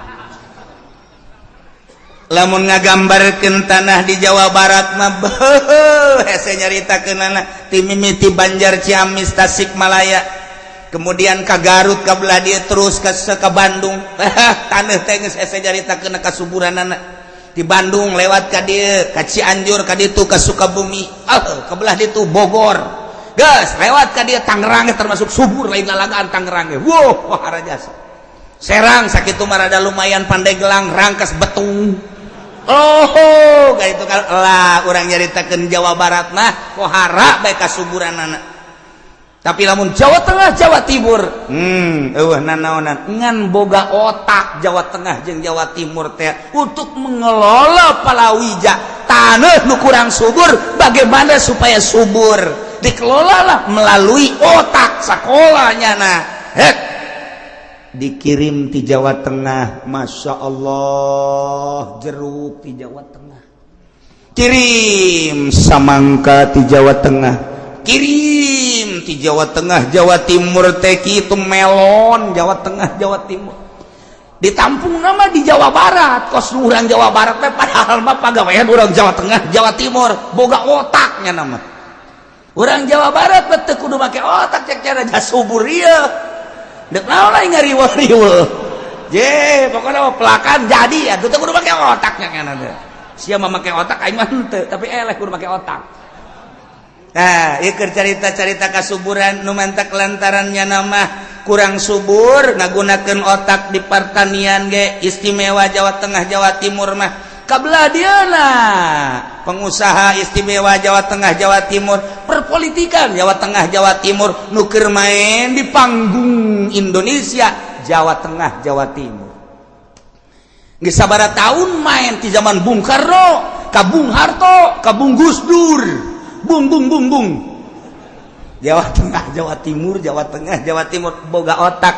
lamun ngagambarkeun tanah di Jawa Barat mah hese nyaritakeun anak ti mimiti Banjar Ciamis Tasikmalaya kemudian ka Garut ka belah dieu terus ka Bandung taneuh teh geus hese nyaritakeun kasuburanana di Bandung lewat ka dieu ka Cianjur ka ditu ka Sukabumi ka belah ditu Bogor geus lewat ka dieu Tangerang termasuk subur lain lalagaan Tangerang wah harajasa Serang sakitu mah rada lumayan Pandeglang Rangkas Betung kayak itu kan lah orang nyaritakeun Jawa Barat mah pohara bae kasuburanana tapi lamun Jawa Tengah Jawa Timur nanaonan ngan boga otak Jawa Tengah jeung Jawa Timur teh untuk mengelola palawija taneuh nu kurang subur bagaimana supaya subur dikelolalah melalui otak sakolanya dikirim di Jawa Tengah Masya Allah jeruk di Jawa Tengah kirim samangka di Jawa Tengah kirim di Jawa Tengah Jawa Timur teki itu melon Jawa Tengah Jawa Timur ditampung nama di Jawa Barat kos urang Jawa Barat padahal mah pagawean urang Jawa Tengah Jawa Timur boga otaknya nama urang Jawa Barat betul kudu make otak cek cara jasubur ieu dek naon lain ngariwel-riwel pokoknya pelakan jadi ya itu kudu pakai otaknya kan ada siapa memakai otak aing mah henteu tapi eleh kudu pakai otak nah ieu keur carita-carita kasuburan nu mantak lantarannya nama kurang subur ngagunakeun otak di pertanian ge istimewa Jawa Tengah Jawa Timur mah kabelah dieuna pengusaha istimewa Jawa Tengah Jawa Timur perpolitikan Jawa Tengah Jawa Timur nu keur main di panggung Indonesia Jawa Tengah Jawa Timur geus sabaraha taun main ti zaman Bung Karno ka Bung Harto ka Bung Gus Dur bung Jawa Tengah Jawa Timur Jawa Tengah Jawa Timur boga otak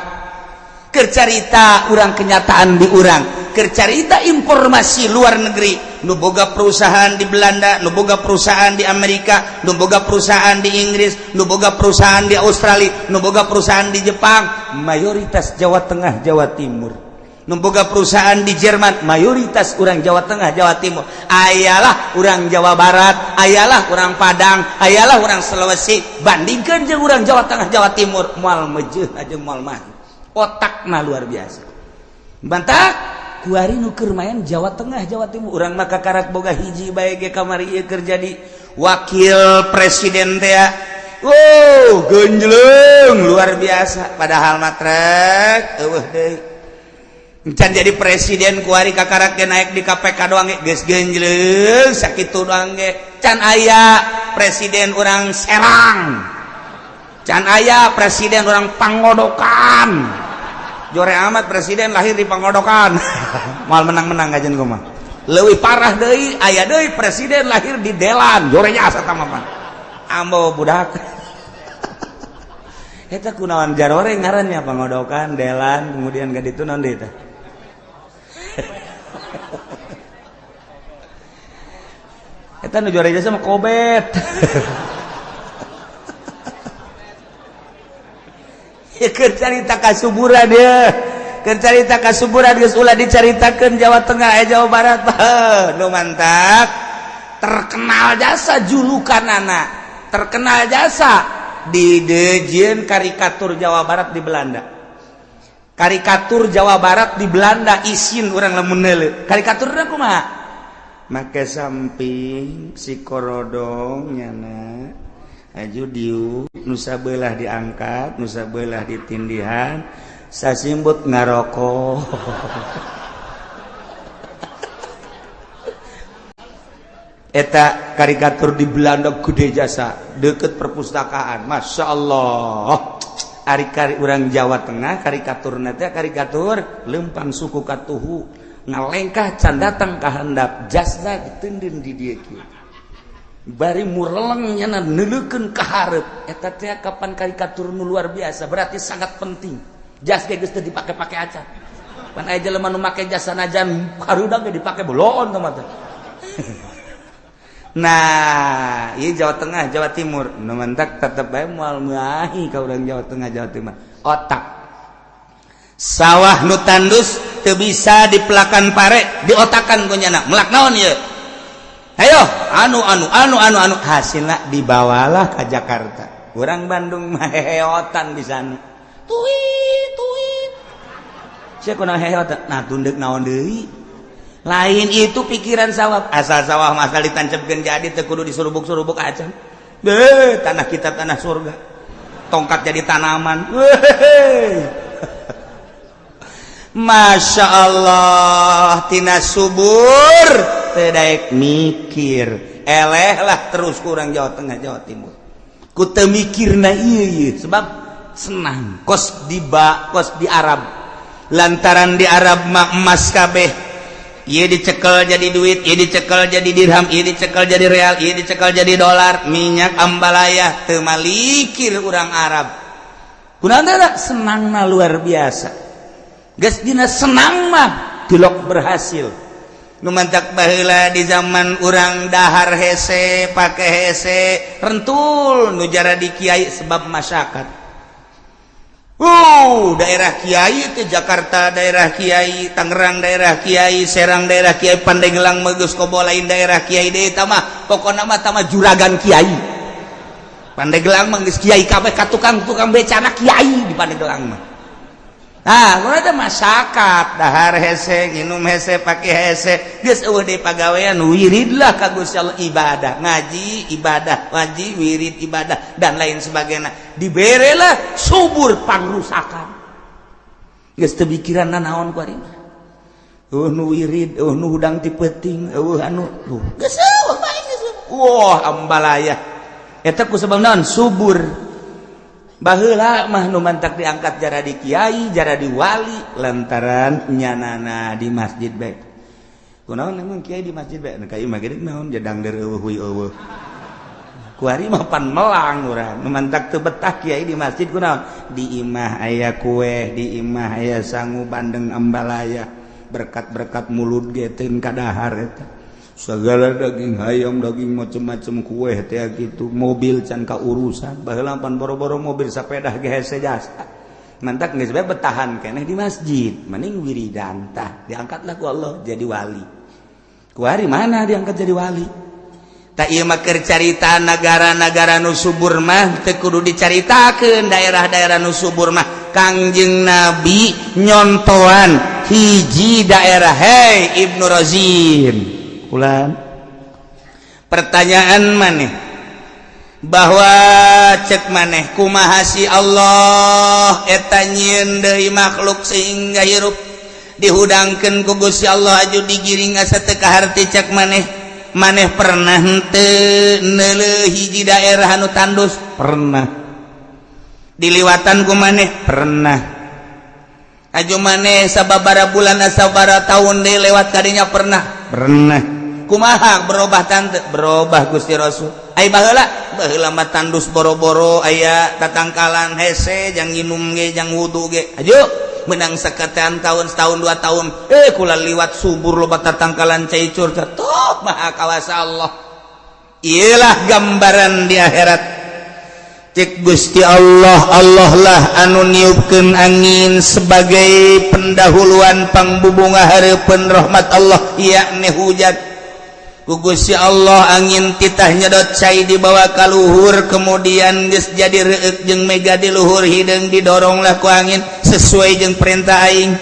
keur carita urang kenyataan di urang keur carita informasi luar negeri nu boga perusahaan di Belanda nu boga perusahaan di Amerika nu boga perusahaan di Inggris nu boga perusahaan di Australia nu boga perusahaan di Jepang mayoritas Jawa Tengah Jawa Timur nu boga perusahaan di Jerman mayoritas urang Jawa Tengah Jawa Timur ayalah urang Jawa Barat ayalah urang Padang ayalah urang Sulawesi bandingkeun jeung urang Jawa Tengah Jawa Timur moal meujeut aja moal mah otakna luar biasa bantah kuari nu keur main Jawa Tengah Jawa Timur urang mah kakarak boga hiji bae ge kamari ieu keur jadi wakil presiden teh genjleung luar biasa padahal matrek eueuh deui can jadi presiden kuari kakarak ge naik di KPK doang ge geus genjleung sakitu doang ge can aya presiden urang Serang can aya presiden orang Pangodokan jore amat presiden lahir di Pangodokan mal menang-menang gajen kumaha leuwih parah deui aya deui presiden lahir di Delan jore nya asa tamaman ambo budak eta kunaon jarore ngarannya Pangodokan Delan kemudian ka ditu naon deui teh eta nu jore jasa mah Kobet cerita kasuburan dia cerita kasuburan geus ulah dicaritakeun Jawa Tengah Jawa Barat nu mantap terkenal jasa julukanana terkenal jasa di dejieun karikatur Jawa Barat di Belanda karikatur Jawa Barat di Belanda isin urang lamun neuleuh karikaturna kumaha make samping si korodong nyana aju diu nusa belah diangkat nusa belah ditindihan sasimbut ngarokok eta karikatur di Belanda gede jasa deket perpustakaan Masya Allah ari urang Jawa Tengah karikaturna teh karikatur lempang suku katuhu ngalengkah can datang ka handap jasna ditendin di dieu kieu bari mureleng nyana neuleukeun ka hareup eta teh kapan karikatur nu luar biasa berarti sangat penting jas ge geus teu dipake-pake acan pan aya jelema nu make jas sanajan harudag ge dipake boloon teh mah nah ieu Jawa Tengah Jawa Timur nu mentak tetep bae moal meahi ka urang Jawa Tengah Jawa Timur otak sawah nu tandus teu bisa dipelakan pare diotakan ku nyana melak naon ieu ayo anu hasilna dibawalah ka Jakarta urang Bandung mah heheotan di sana tuit sia kunaon heheotan nah tunduk naon deui lain itu pikiran sawah asal sawah masal ditancepkeun jadi teu kudu disurubuk-surubuk acan tanah kita tanah surga tongkat jadi tanaman Masya Allah tina subur tedaek mikir eleh lah terus kurang Jawa Tengah Jawa Timur ku teu mikirna ieu sebab senang kos di Arab lantaran di Arab mah emas kabeh ieu dicekel jadi duit ieu dicekel jadi dirham ieu dicekel jadi real ieu dicekel jadi dolar minyak ambalaya teu malikir urang Arab kunaon senangna luar biasa geus dina senang mah tilok berhasil nu mantak baheula di zaman urang dahar hese pake hese rentul nu jara di kiai sebab masyarakat daerah kiai ke Jakarta daerah kiai Tangerang daerah kiai Serang daerah kiai Pandeglang megeus kobo lain daerah kiai deui tah mah pokona mah tah juragan kiai Pandeglang mah geus kiai kabeh ka tukang becana kiai di Pandeglang mah. Nah, kalau ada masyarakat dahar hese, minum hese, pakai hese, geus eueuh deui pagawean wiridlah ka Gusti Allah ibadah, ngaji ibadah, ngaji wirid ibadah dan lain sebagainya. Diberelah subur pangrusakan. Geus teu pikiranna naon ku ari mah. Nu wirid, nu hudang ti peuting, anu geus eueuh bae geus. Wah, ambalaya. Eta ku sabab naon? Subur. Baheula mah nu mantak diangkat jara di kiai jara di wali lantaran nyanana di masjid bae kunaon emang kiai di masjid bae nu kiai mah geudeuk naon jadang deur eueuh ku ari mah pan melang urang nu mantak teu betah kiai di masjid kunaon di imah aya kue di imah aya sangu bandeng ambalaya berkat-berkat mulut geteun ka dahar eta segala daging hayam daging macam-macam kue teh gitu mobil can ka urusan baheula pan boro-boro mobil sapeda ge hese jasa mantak geus bae betahan keneh di masjid mending wiridan tah diangkatlah ku Allah jadi wali ku ari mana diangkat jadi wali tak ieu mah keur carita negara-negara nu subur mah teu kudu dicaritakeun daerah-daerah nu subur mah Kangjeng Nabi nyontoan hiji daerah Ibnu Razin ulan pertanyaan maneh bahwa cek maneh kumaha si Allah eta nyieun deui makhluk sehingga hirup dihudangkeun ku Gusti Allah aju digiring asa teu kaharti cek maneh pernah henteu neuleuh hiji daerah anu tandus pernah diliwatan ku maneh pernah aju maneh sababaraha bulan sababaraha taun deui lewat kadinya pernah kumaha berubah tante berubah Gusti Rasul ai baheula mah tandus boro-boro aya tatangkalan hese jang nginum ge jang wudu ge ajo menang saketean tahun setahun 2 tahun kula liwat subur loba tatangkalan caicur tok maha kawasa Allah iyalah gambaran di akhirat cek Gusti Allah lah anu niupkeun angin sebagai pendahuluan pangbubunga hareupeun rahmat Allah yakni hujan ku Gusti Allah angin titah nyedot cai dibawa ka luhur kemudian geus jadi reuk jeung mega di luhur hideung didoronglah ku angin sesuai jeung perintah aing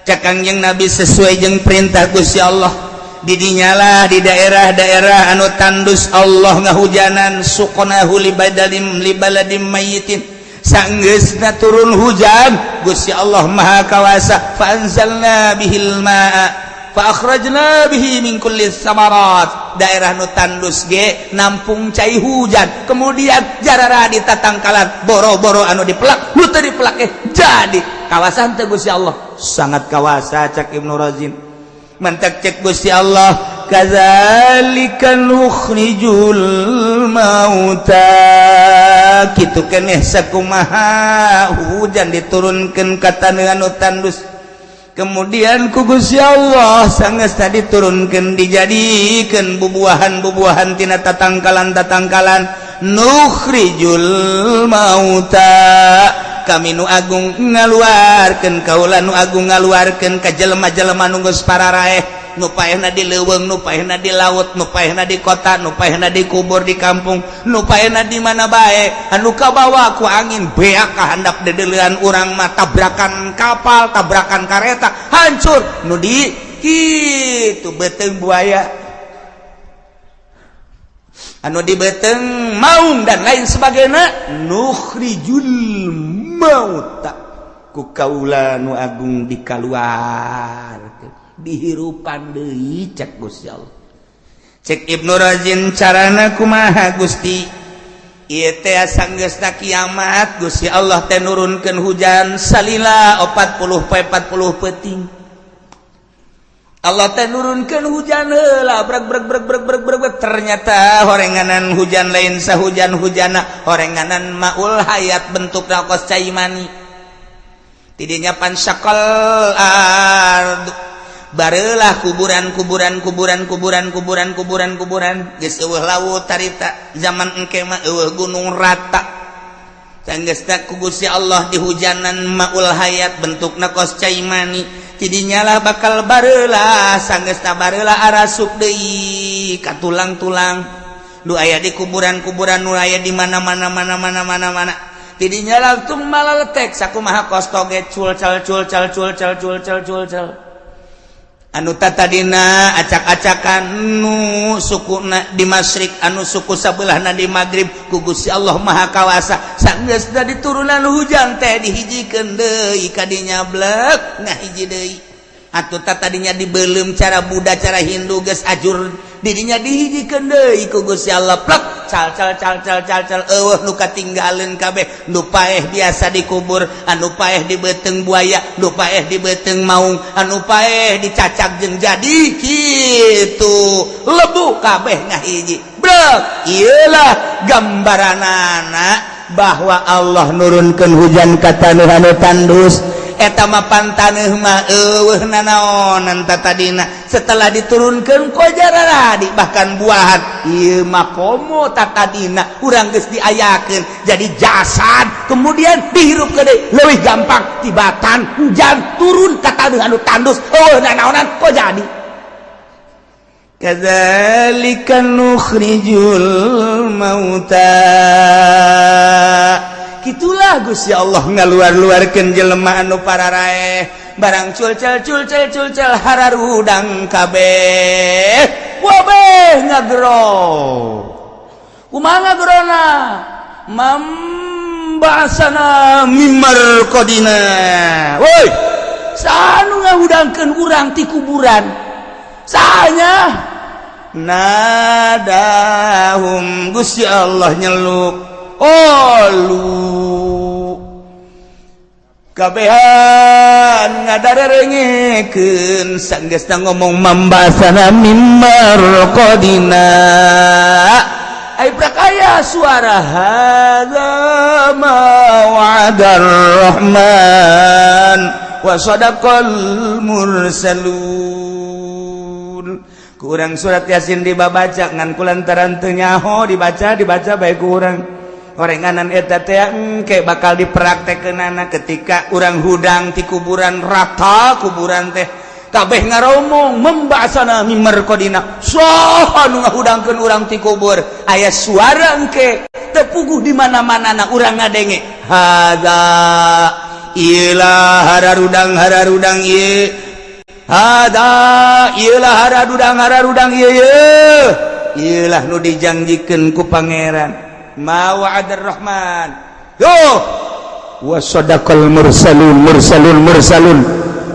cak Kangjeng Nabi sesuai jeung perintah Gusti Allah di dinyalah di daerah-daerah anu tandus Allah ngahujanan suqnahu libaladin mayyitin sanggeusna turun hujan Gusti Allah maha kawasa fa anzalna bihil ma'a fa akhrajna bihi min kulli samarat daerah nu tandus ge nampung cai hujan kemudian jarara ditatangkalan boro-boro anu dipelak nu teu dipelak jadi kawasan teh Gusti Allah sangat kawasa cak Ibnu Razin mantak cek Gusti Allah kadzalika nukhrijul mauta kitu keneh sakumaha hujan diturunkeun ka taneuh anu tandus kemudian ku Gusti Allah sanggeus tadi turunkeun dijadikeun bubuahan-bubuahan tina tatangkalan-tatangkalan nukhrijul mauta kami nu agung ngaluarkeun kaula nu agung ngaluarkeun ka jelema-jelema nu geus pararaeh nu paehna di leuweung nu paehna di laut nu paehna di kota nu paehna di kubur di kampung nu paehna di mana bae anu kabawa ku angin beak kahandap dedeleuan urang mah tabrakan kapal tabrakan kareta hancur nu di kitu beuteung buaya anu di beuteung maung dan lain sebagainya nukhrijul mauta ku kaula nu agung dikaluarkeun dihirupan deui cek Gusti Allah. Cek Ibnu Razin carana kumaha Gusti ieu teh sanggeusna kiamat Gusti Allah teh nurunkeun hujan salila 40 peuting Allah teh nurunkeun hujan heula breg ternyata horenganan hujan lain sahujan-hujana horenganan maul hayat bentukna kos caimani tidinya pansakal barelah kuburan geus eueuh laut tarita zaman engke mah eueuh gunung rata sanggeusna ku Gusti Allah di hujanan maul hayat bentukna kos caimani tidinya lah bakal barelah sanggeusna barelah arasup deui ka tulang-tulang nu aya di kuburan-kuburan nu aya di mana-mana tidinya langsung malaletek sakumaha kos toge culcal anu tadina acak-acakan nu sukuna di masyrik anu suku sabelahna di maghrib ku Gusti Allah Maha Kawasa sanggeusna diturunan hujan teh dihijikeun deui kadinya blek ngahiji deui atuh tadinya dibeulem cara Buddha cara Hindu geus ajur dirinya dihijikeun deui ku Gusti Allah plek cal eueuh nu katinggaleun kabeh nu paeh biasa dikubur anu paeh di beuteung buaya nu paeh di beuteung maung anu paeh dicacak jeung jadi kitu lebu kabeh ngahiji brek ieulah gambaranana bahwa Allah nurunkeun hujan ka taneuh anu tandus eta mah pantaneuh mah eueuh nanaonan tadina setelah diturunkeun ku jararadi bahkan buahan ieu mah komo tadina urang geus diayakeun jadi jasad kemudian dihirup deui leuwih gampang tibatan hujan turun ka taneuh anu tandus eueuh nanaonan ku jadi kadzalika nukhrijul mauta gitulah Gusti Allah ngaluar-luarkeun jelema anu pararaeh barang culcel hararudang kabeh wabeh ngagro kumaha ngagrona mambasana mimar qadina woi sanu ngahudangkeun urang ti kuburan sanya nadahum Gusti Allah nyeluk olu kabehan ngadarerengekeun sanggeusna ngomong mambasana mimar qadina ai prakaya suara hadza ma wa'adar rahman wa sadaqal mursalun kurang surat Yasin dibaca ngan kulantaran teu nyaho dibaca bae ku urang orenganan eta teh engke bakal dipraktekeunana ketika urang hudang ti kuburan rata kuburan teh kabeh ngaromong membasana mimar qadina saha nu ngahudangkeun urang ti kubur aya suara engke teu puguh di mana-manana urang ngadenge hadza ilah hararudang ieu hadza ilah hararudang ieu ieulah nu dijanjikeun ku pangeran ma wa'adar rahman yo wa sadaqal mursalun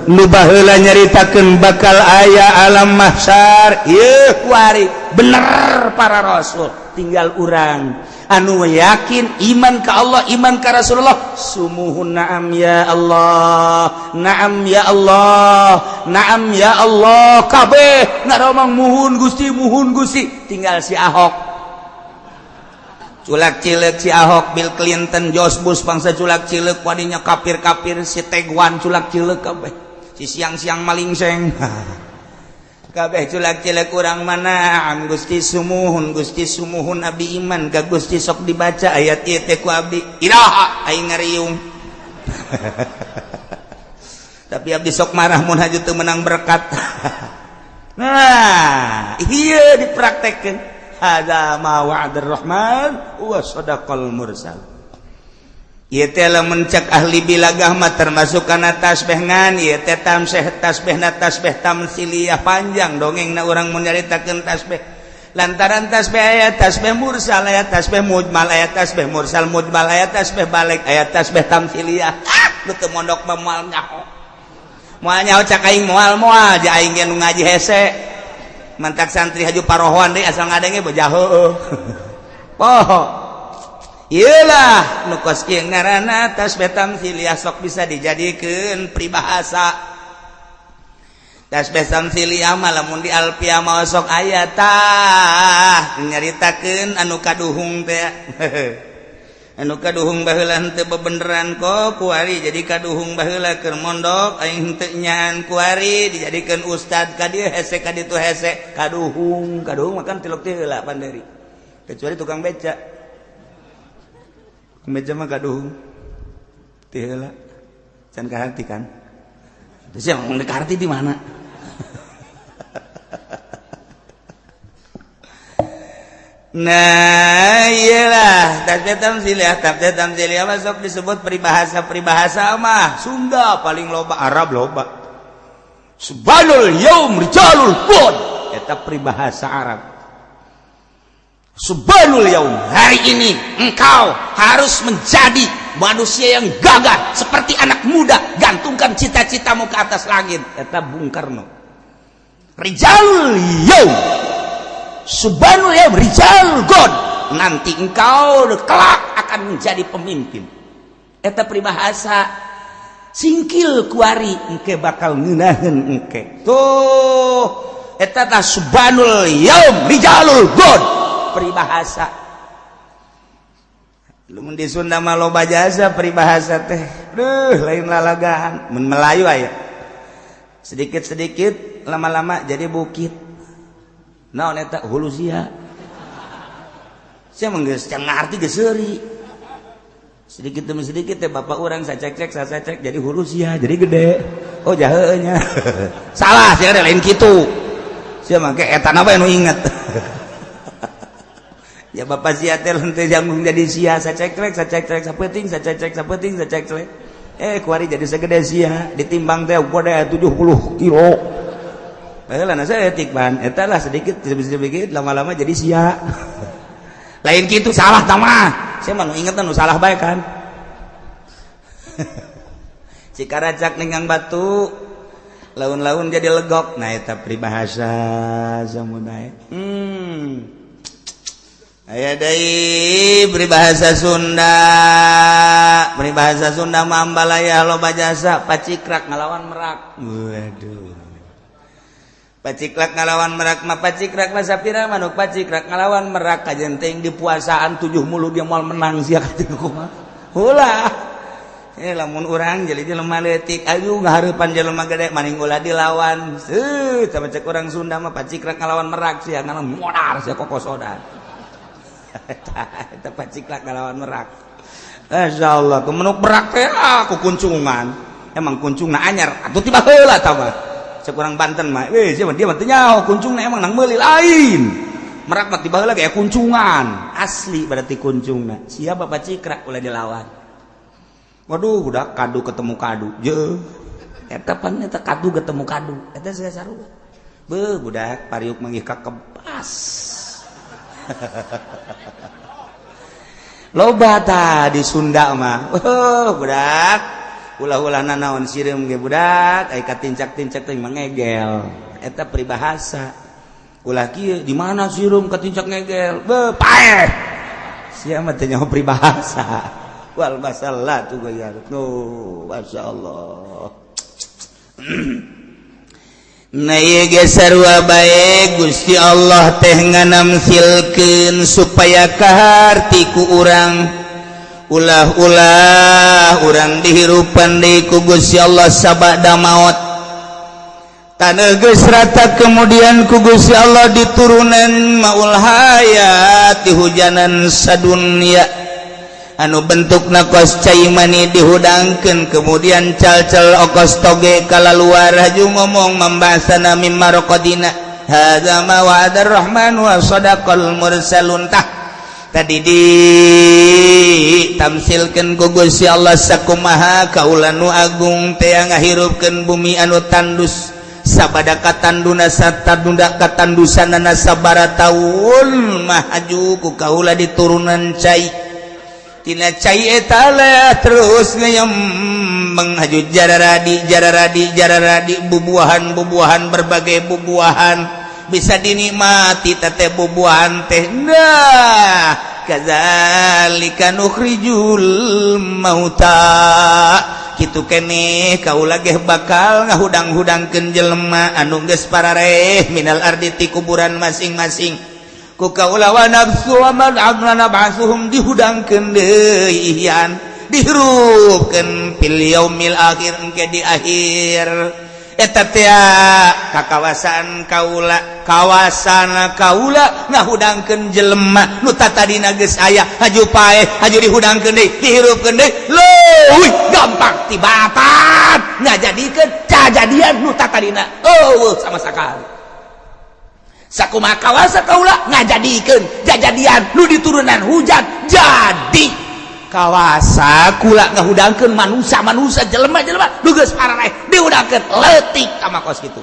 nu baheula nyaritakeun bakal aya alam mahsyar ieu kuari bener para rasul tinggal urang anu yakin iman ka Allah iman ka Rasulullah sumuhun na'am ya Allah na'am ya Allah kabeh ngaromong muhun Gusti tinggal si Ahok culak cileuk si Ahok, Bill Clinton, George Bush bangsa culak cileuk wadinya kafir-kafir si Tegwan culak cileuk kabeh si siang-siang maling seng kabeh culak cileuk urang mana am Gusti sumuhun abdi iman ka Gusti sok dibaca ayat ieu teh ku abdi iraha aing ngariung Tapi abdi sok marah mun haju teu menang berkat. Nah, iya dipraktekkeun. Hadza ma wa'adur rahman wa shadaqal mursal. Ieu teh lamun cek ahli bilagah mah termasuk kana tasbih ngan, ieu teh tasbihna tasbih tamsiliyah panjang dongengna urang mun nyaritakeun tasbih. Lantaran tasbih ayat tasbih mursal, ayat tasbih mujmal, ayat tasbih mursal mujmal, ayat tasbih balik, ayat tasbih tamsiliyah. Lu teu mondok mah moal nyaho. Moal nyaho cak aing moal ja aing ge nu ngaji hese. Mantak santri haju parohoan deui asal ngadenge bojah heueuh. Poho. Iyalah nu kos kieu ngaranna tasbih tamsiliyah sok bisa dijadikeun pribahasa. Tasbih tamsiliyah mah lamun di alfiah mah sok aya tah nyaritakeun anu kaduhung teh. Anu kaduhung baheula henteu bebeneran kok kuari jadi kaduhung baheula keur mondok aing henteu nyaan kuari dijadikeun ustad ka dieu hese ka ditu hese kaduhung makan tilok teh heula panderi kecuali tukang beca mah kaduhung teh heula can kaharti kan terus yang ngomong kaharti di mana. Nah iyalah tasbih tamsiliyah masuk disebut peribahasa mah Sunda paling loba, Arab loba. Subhanul yaum rijalul qud eta peribahasa Arab. Subhanul yaum, hari ini engkau harus menjadi manusia yang gagah seperti anak muda, gantungkan cita-citamu ke atas langit. Eta Bung Karno. Rijalul yaum Subhanul ya rijal god, nanti engkau kelak akan menjadi pemimpin. Eta peribahasa singkil kuari engke bakal ngeunaheun engke. Tuh eta tah subhanul yaum rijalul god peribahasa. Lumun di Sunda mah loba jasa peribahasa teh. Lain lalagaan mun Melayu aya. Sedikit-sedikit lama-lama jadi bukit. Naon eta hulu sia. Sia mah geus can ngarti geus seuri. Sedikit demi sedikit teh bapak urang sacek jadi hulu sia, jadi gede. Oh jaheunya. Salah sia lain kitu. Sia mah ke eta na bae nu inget. Ya bapak sia teh henteu janggung jadi sia sacek sapeting. Kuari jadi segede sia, ditimbang teh ukuran 70 kilo. Baheula na saeutik ban eta lah sedikit lama-lama jadi sia. Lain kitu salah tah mah. Saya mah nu ingetan nu salah bae kan. Cikaracak ninggang batu laun-laun jadi legok. Nah eta peribahasa samudaya. Aya deui peribahasa Sunda. Peribahasa Sunda mah ambalaya loba jasa pacikrak ngalawan merak. Waduh. Pacikrak ngalawan merak mah pacikrak mah sapira manuk pacikrak ngalawan merak kajenteng di puasaan 7 mulu dia moal menang sia kitu kumaha. Ulah. Lamun urang jadi jelema leutik ayu ngahareupan jelema gede maning ulah dilawan. Sama cek urang Sunda mah pacikrak ngalawan merak sia ngana modar sia kokosodan. Eta pacikrak ngalawan merak. Masyaallah kemenuk merak teh ku kuncungan. Emang kuncungna anyar atuh tiba heula tah mah. Sekurang Banten mah, dia mah teu nyaho kuncungna emang nang meuli lain. Merak mah tiba heula ge kuncungan. Asli berarti kuncungna. Sia bapak cikrak ulah dilawan. Waduh, budak kadu ketemu kadu. Jeuh. Eta pan eta kadu ketemu kadu. Eta sia sarua. Beuh budak pariuk manggih ka kepas. Loba tah di Sunda mah. Budak ulah-ulahna naon sireum ge budak ai katincak-tincak teh mangegel eta peribahasa ulah kieu di mana sireum katincak ngegel beuh paeh sia mah teh nyaho peribahasa wal masallatu gayar no masyaallah. Na ieu ge sarua bae Gusti Allah teh nganamsilkeun supaya kaharti ku urang ulah urang dihirupan deui ku Gusti Allah sabada maot. Taneuh geus rata kemudian ku Gusti Allah diturunan maul hayat dihujanan sadunya. anu bentuk nakos caimani dihudangkeun kemudian cal-cal okos toge kala luar haju ngomong membahasana mimma raqadina hadza ma wa'adar rahman wa sadaqal mursalun tadi ditamsilkeun ku Gusti Allah sakumaha kaula nu agung teh ngahirupkeun bumi anu tandus sabada katanduna satadunda katandusanana sabara taun mah aju ku kaula diturunan cai tina cai eta terus ngayem haju jararadi bubuahan berbagai bubuahan bisa dinikmati teh bubuahan teh nah kadzalika nukhrijul mauta kitu keneh kaula ge bakal ngahudang-hudangkeun jelema anu geus parareh minal ardi ti kuburan masing-masing ku kaula wa nafsu wa man amrana ba'suhum dihudangkeun deui ihyan dihirupkeun fil yaumil akhir engke di akhir eta teh kakawasaan kaula ngahudangkeun jelema nu tatadina geus aya haju paeh haju dihudangkeun deui dihirupkeun deui leuwih gampang tibatan ngajadikeun kajadian nu tatadina sama sakali sakumaha kawasa kaula ngajadikeun kajadian nu diturunan hujan jadi kawasa kula ngahudangkeun manusia jelema-jelema nu geus parareh dihudangkeun leutik ka makos kitu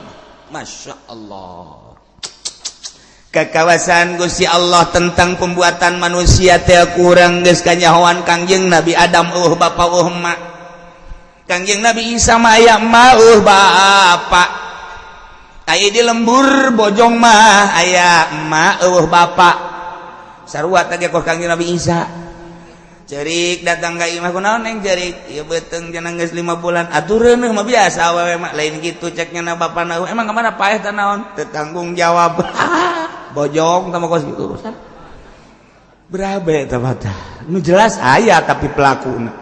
Masya Allah kekawasan Gusti Allah tentang pembuatan manusia teh kurang geus kanyahoan Kangjeng Nabi Adam bapa emak Kangjeng Nabi Isa mah aya emak bapa aya di lembur bojong mah aya emak bapa sarua tadi kok Kangjeng Nabi Isa cerik datang ka imah kunaon neng cerik ieu beuteung cenah geus 5 bulan atureun mah biasa awewe mah lain kitu ceknya na bapana emang kemana paeh teh naon teu tanggung jawab bojong sama kos gitu urusan berabe eta mah nu jelas aya tapi pelakuna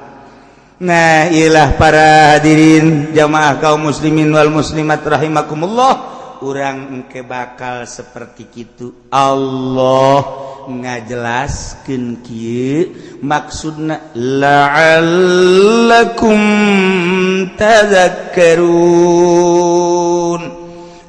nah iyalah para hadirin jamaah kaum muslimin wal muslimat rahimakumullah urang engke bakal seperti kitu Allah ngajelaskeun kieu maksudna la'allakum tadzakkarun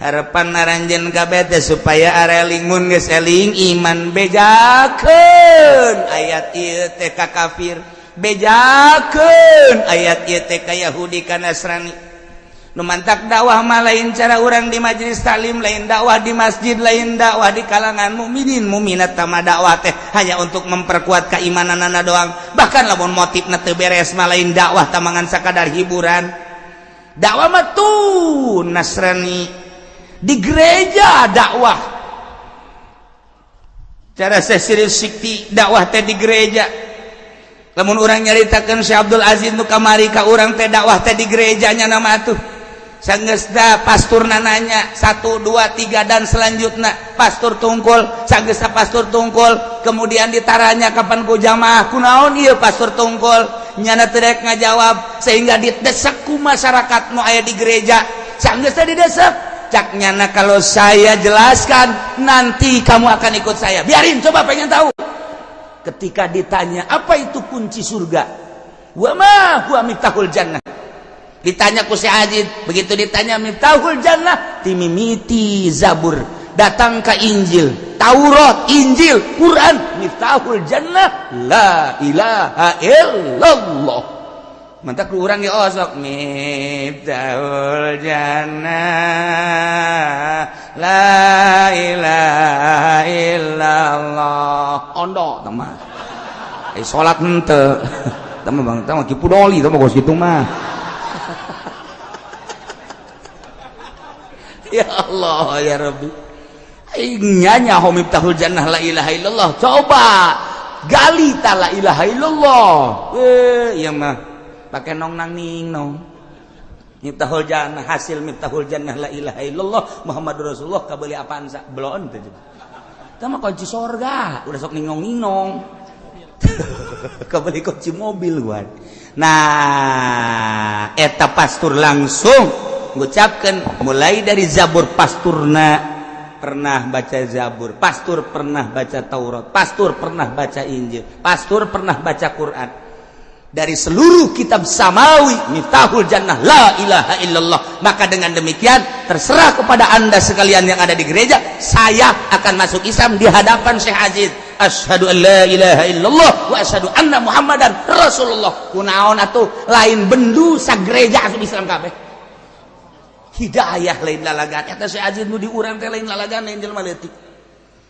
harapan naranjeun kabeh teh supaya arelingun geus eling iman bejakeun ayat ieu teh ka kafir bejakeun ayat ieu teh ka Yahudi ka Nasrani nu mantak dakwah mah lain cara urang di majelis taklim lain dakwah di masjid lain dakwah di kalangan mukminin mukminat tama dakwah teh hanya untuk memperkuat keimananana doang bahkan lamun motifna teu beres mah lain dakwah tamangan sakadar hiburan dakwah mah tuh Nasrani di gereja dakwah cara sesirius sikti dakwah teh di gereja lamun urang nyaritakeun Syekh Abdul Aziz nu kamari ka urang teh dakwah teh di gerejanya nama atuh sanggeusna pasturna nanya 1, 2, 3 dan selanjutnya pastur tungkul sanggeusna pastur tungkul kemudian ditaranya kapan ku jamaah kunaon ieu pastur tungkul nyana teu daek ngajawab sehingga didesak ku masyarakat nu aya di gereja sanggeusna didesak cak nyana kalau saya jelaskan nanti kamu akan ikut saya biarin coba pengen tahu ketika ditanya apa itu kunci surga wa ma huwa miftahul jannah ditanya ku Syekh Ajid begitu ditanya miftahul jannah timimiti Zabur datang ke Injil Taurat Injil Quran miftahul jannah la ilaha illallah mantap urang ge osok miftahul jannah la ilaha illallah ondo teman salat henteu teman bang teman kipu doli teman kos kitu mah ya Allah ya Rabbi nyanya miftahul jannah la ilaha illallah coba gali ta la ilaha illallah iya mah pakai nong nang ning nong miftahul jannah hasil miftahul jannah la ilaha illallah Muhammadur Rasulullah kabeuli apaan sa belon teh eta mah kunci sorga udah sok ningong-ningong kabeuli kunci mobil gua nah eta pastur langsung ngucapkeun mulai dari Zabur pasturna pernah baca Zabur, pastur pernah baca Taurat, pastur pernah baca Injil, pastur pernah baca Quran. Dari seluruh kitab samawi, Miftahul Jannah, la ilaha illallah. Maka dengan demikian terserah kepada anda sekalian yang ada di gereja, saya akan masuk Islam di hadapan Syekh Aziz. Asyhadu an la ilaha illallah wa asyhadu anna Muhammadan Rasulullah. Kunaon atuh lain bendu sagereja asup Islam kabeh. Hidayah lain lalagan. Eta Syekh Aziz nu di urang teh lain lalagan lain jelema leutik.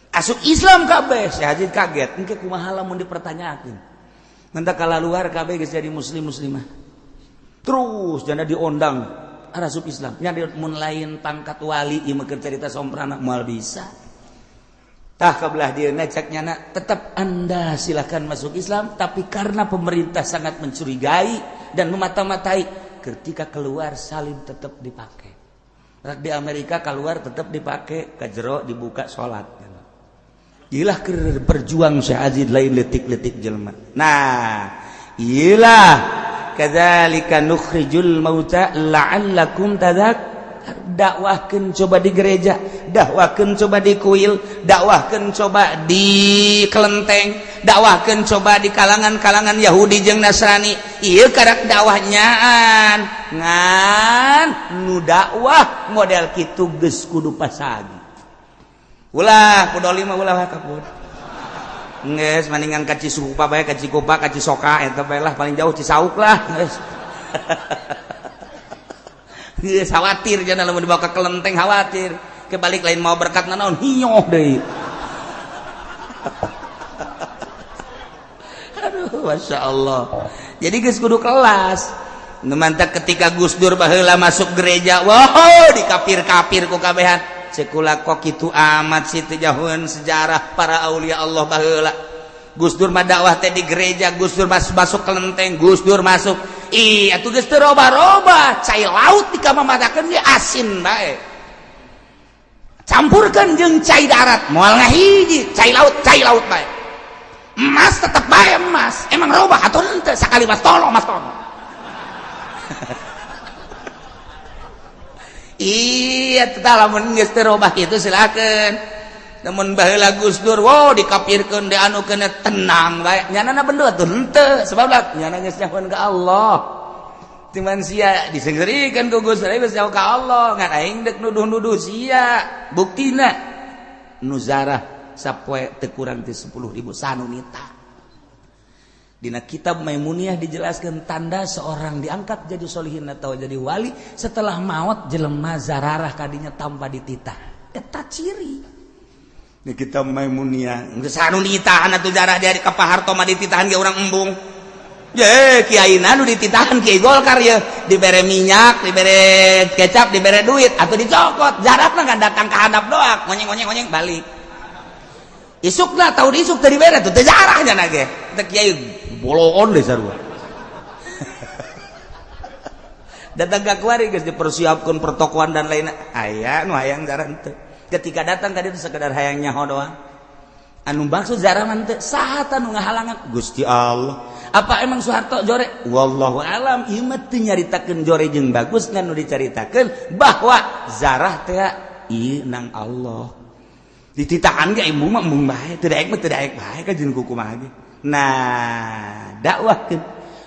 Asup Islam kabeh, Syekh Aziz kaget. Engke kumaha lamun dipertanyakeun. Nanti kalau luar KB jadi muslim muslimah terus jana diondang arasub Islam nyari mun lain pangkat wali ieu keur cerita somprana moal bisa tah kabelah dia ceknya nak tetap anda silakan masuk Islam tapi karena pemerintah sangat mencurigai dan memata-matai ketika keluar salib tetap dipakai di Amerika keluar tetap dipakai ka jero dibuka salat. Iyalah berjuang Syekh Aziz lain letik-letik jelema. Nah, iyalah kadzalika nukhrijul mauta la'allakum dakwahkeun coba di gereja, dakwahkeun coba di kuil, dakwahkeun coba di kelenteng, dakwahkeun coba di kalangan-kalangan Yahudi jeung Nasrani. Ieu karak dakwahnyaan ngan nu dakwah model kitu geus kudu pasagi. Ulah kudu lima ulah kapur. Geus maningan ka Cisupa bae ka Cikopa ka Cisoka eta bae lah paling jauh Cisauk lah geus. Geus khawatir jangan lamun dibawa ka kelenteng khawatir. Kebalik lain mau berkat naon hinyoh deui. Aduh masyaallah. Jadi geus kudu kelas. Numantak ketika Gus Dur baheula masuk gereja, wah dikapir-kapir ku kabehan. Cekula kok kitu amat sih jauhan sejarah para aulia Allah baheula. Gus Dur mah dakwah teh di gereja, Gus Dur masuk kelenteng, Gus Dur masuk. Ih, atuh geus teu roba-roba, cai laut dikamamatakeun ge asin bae. Campurkeun jeung cai darat, moal ngahiji, cai laut bae. Emas tetep bae emas. Emang robah atuh henteu sakali mas tolong. Iya tetap lamun geus teu robah kitu silakeun. Namun baheula Gus Dur wow dikapirkeun dianukeun tenang bae. Nyanana bener atuh henteu sebab lah nyana geus nyahun ka Allah. Cuman sia disengerikeun ku Gus Dur geus nyahun ka Allah ngan aing deuk nuduh-nuduh sia. Buktina nu zarah sapoe teu kurang ti 10.000 sanunita. Dina kitab Maimuniyah dijelaskan tanda seorang diangkat jadi solihin atau jadi wali setelah maut jelema zararah kadinya tanpa dititah. Eta ciri. Di kitab Maimuniyah geus anu nitahan atuh zarah dari ka paharto mah dititahan ge urang embung. Ye kiaina nu dititahan Kiai Golkar ye dibere minyak, dibere kecap, dibere duit atuh dicokot. Zarahna kan datang ka hadap doa, ngonyeng balik. Isukna tahun isuk teu dibere tuh teh zarah nya ge. Teh Kiai boloon deh sarua. Datang ke kuari guys dipersiapkan pertokoan dan lain aya nu hayang zarah teu. Ketika datang ka ditu sekedar hayang nyaho doang. Anu maksud zarah mah teu saha nu ngahalangan Gusti Allah. Apa emang Soeharto jore? Wallahu alam ieu mah teu nyaritakeun jore jeung bagus ngan nu dicaritakeun bahwa zarah teh ieu nang Allah. Dititahan ge embung mah embung bae teu daek mah teu daek bae ka jeung kumaha ge. Nah dakwahkeun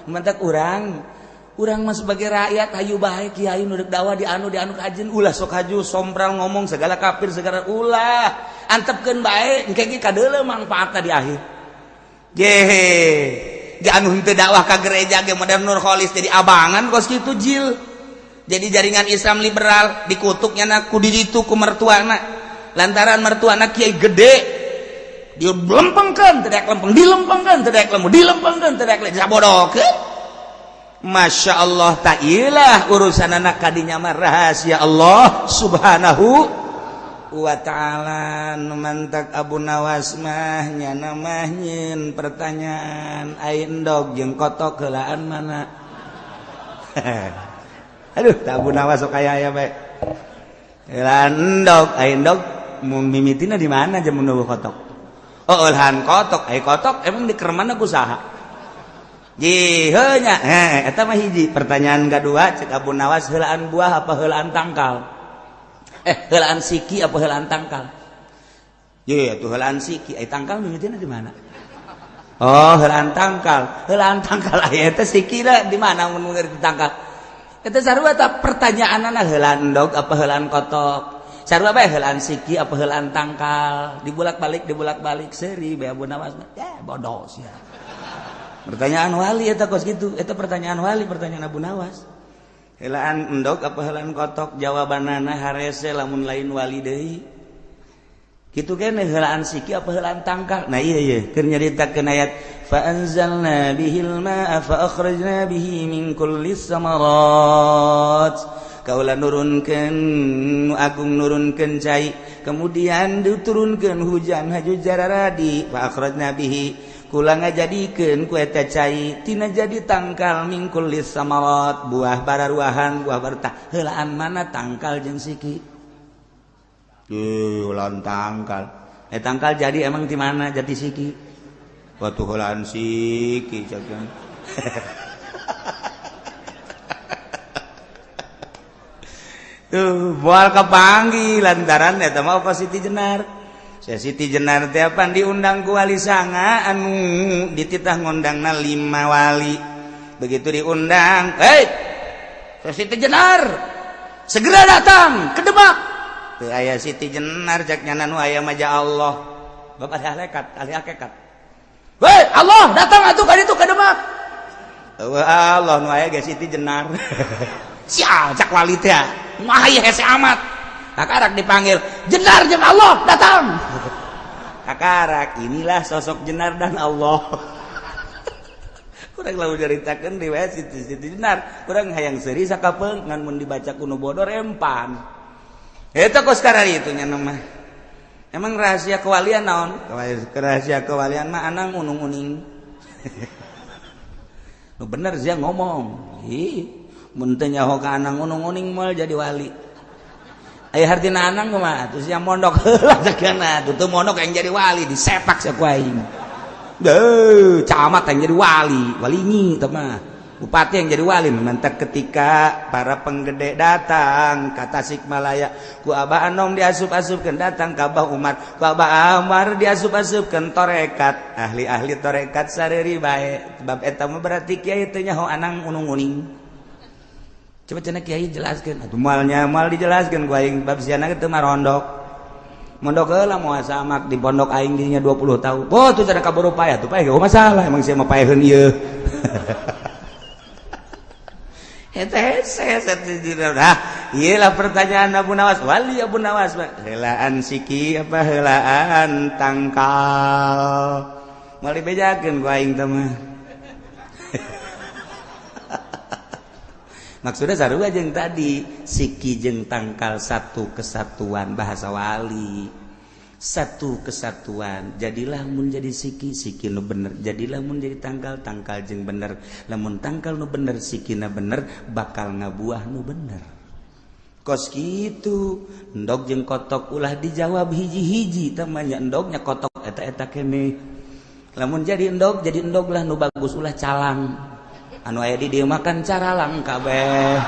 mantak urang mah sebagai rakyat hayu bae kiai nu deuk dakwah di anu kajen ulah sok haju sombral ngomong segala kafir segala ulah antepkeun bae engke ge kadeuleu manfaatna di akhir ge anu henteu dakwah ka gereja ge modern Nur Kholis jadi abangan kos kitu jil jadi jaringan Islam liberal dikutuknya ku di ditu ku mertuana lantaran mertuana kiai gede dia lempengkeun teu daek lempeng dilempengkeun teu daek lempeng dilempengkeun teu daek sabodokeun. Masya Allah ta'ilah urusan anak kadinya mah rahasia Allah subhanahu wa ta'ala. Numantak Abu Nawas mah nyana mah nyin pertanyaan ain dog jeung kotok heulaan mana. Aduh Abu Nawas sok aya bae heulaan dog ain dog mun mimitina di mana jeung mun kotok. Oh ulhan kotok ai kotok emang di keremana kusaha jiheunya eta mah hiji. Pertanyaan kedua cek Abu Nawas heulaan buah apa heulaan tangkal. Heulaan siki apa heulaan tangkal? Ye tuh heulaan siki, tangkal mimitina di mana? Oh, heulaan tangkal. Heulaan tangkal aya teh siki da di mana mun ngerti tangkal? Eta sarua tah pertanyaanna heulaan endog apa heulaan kotok? Sarua bae heulaan siki apa heulaan tangkal? Dibulak-balik seuri bae Abu Nawas. Ya bodoh sia. Pertanyaan wali eta kos kitu, eta pertanyaan wali, pertanyaan Abu Nawas. Heulaan endog apa heulaan kotok? Jawabanana harese lamun lain wali deui. Kitu keneh heulaan siki apa heulaan tangkal? Nah iya keur nyaritakeun ayat fa anzalna bihil ma'a fa akhrajna bihi min kullis samarat. Kaula nurunkeun nu agung nurunkeun cai, kemudian diturunkeun hujan haju jararadi fa akhrajna bihi kula ngajadikeun ku eta cai tina jadi tangkal min kullis samarat, buah bararuahan buah bertah. Heulaan mana tangkal jeung siki? Heulaan tangkal. Tangkal jadi emang di mana jati siki? Waktu heulaan siki cakeun. Tuh, moal kapanggih lantaran eta mah apa Siti Jenar. Saya Siti Jenar teh apa diundang ku wali sanga anu dititah ngundangna 5 wali. Begitu diundang, "Hei, saya Siti Jenar, segera datang ke Demak." Teu aya Siti Jenar cak nyana nu aya mah Allah. Bapak ahli hakikat. "Hei, Allah datang atuh ka ditu ka Demak." Allah nu aya ge Siti Jenar. Sia cak wali teh. Mah ieu hese amat. Kakarak dipanggil, "Jenar jeung Allah datang." Kakarak, inilah sosok Jenar dan Allah. Kurang lalu ceritakeun riwayat Siti Jenar, kurang hayang seuri sakapeung ngan mun dibaca kuno bodor empan. Eta kos karari itu nya mah. Emang rahasia kewalian naon? Rahasia kewalian mah anang unung-uning. Nu bener sia ngomong. Ih, mun teu nyaho ka anang unung-uning moal jadi wali. Aya hartina anang kumaha atuh sia mondok heula sakana tuh mondok yang jadi wali disepak sia ku aing. Camat yang jadi wali nyi teh mah. Bupati yang jadi wali mentak ketika para penggede datang ka Tasikmalaya ku Abah Anom diasup-asupkeun datang ka Abah Umar ku Abah Umar diasup-asupkeun torekat ahli-ahli torekat sareuri bae bab eta mah berarti kiai teh nyaho anang unung-uning. Coba cenah kiai jelaskeun atuh mal dijelaskeun ku aing bab siana teh mah rondok. Mondok heula moal samak di pondok aing dinya 20 tahun. Oh tuh cenah kaburu payah tuh payah masalah emang sia mah payaheun ieu. Eta hese nah, iyalah pertanyaan Abu Nawas, wali Abu Nawas, heulaan siki apa heulaan tangkal. Moal dibejakeun ku aing teh mah. Maksudnya sarua jeung tadi siki jeung tangkal satu kesatuan bahasa wali. Satu kesatuan. Jadilah mun jadi siki nu bener. Jadilah mun jadi tangkal jeung bener. Lamun tangkal nu bener sikina bener bakal ngabuah nu bener. Kos kitu endog jeung kotok ulah dijawab hiji-hiji teh mah nya endognya kotok eta keneh. Lamun jadi endog lah nu bagus ulah calang. Anu aya di dieu makan caralang kabeh.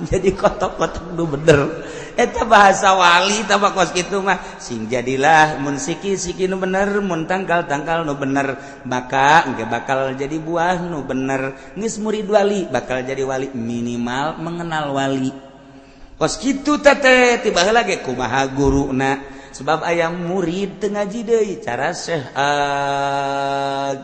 Jadi kotok-kotok nu bener. Eta bahasa wali tah kos kitu mah sing jadilah mun siki nu bener, mun tangkal nu bener, maka engke bakal jadi buah nu bener. Geus murid wali bakal jadi wali minimal mengenal wali. Kos kitu teh tiba heula ge kumaha guruna. Sebab ayam murid teu ngaji deui cara Syekh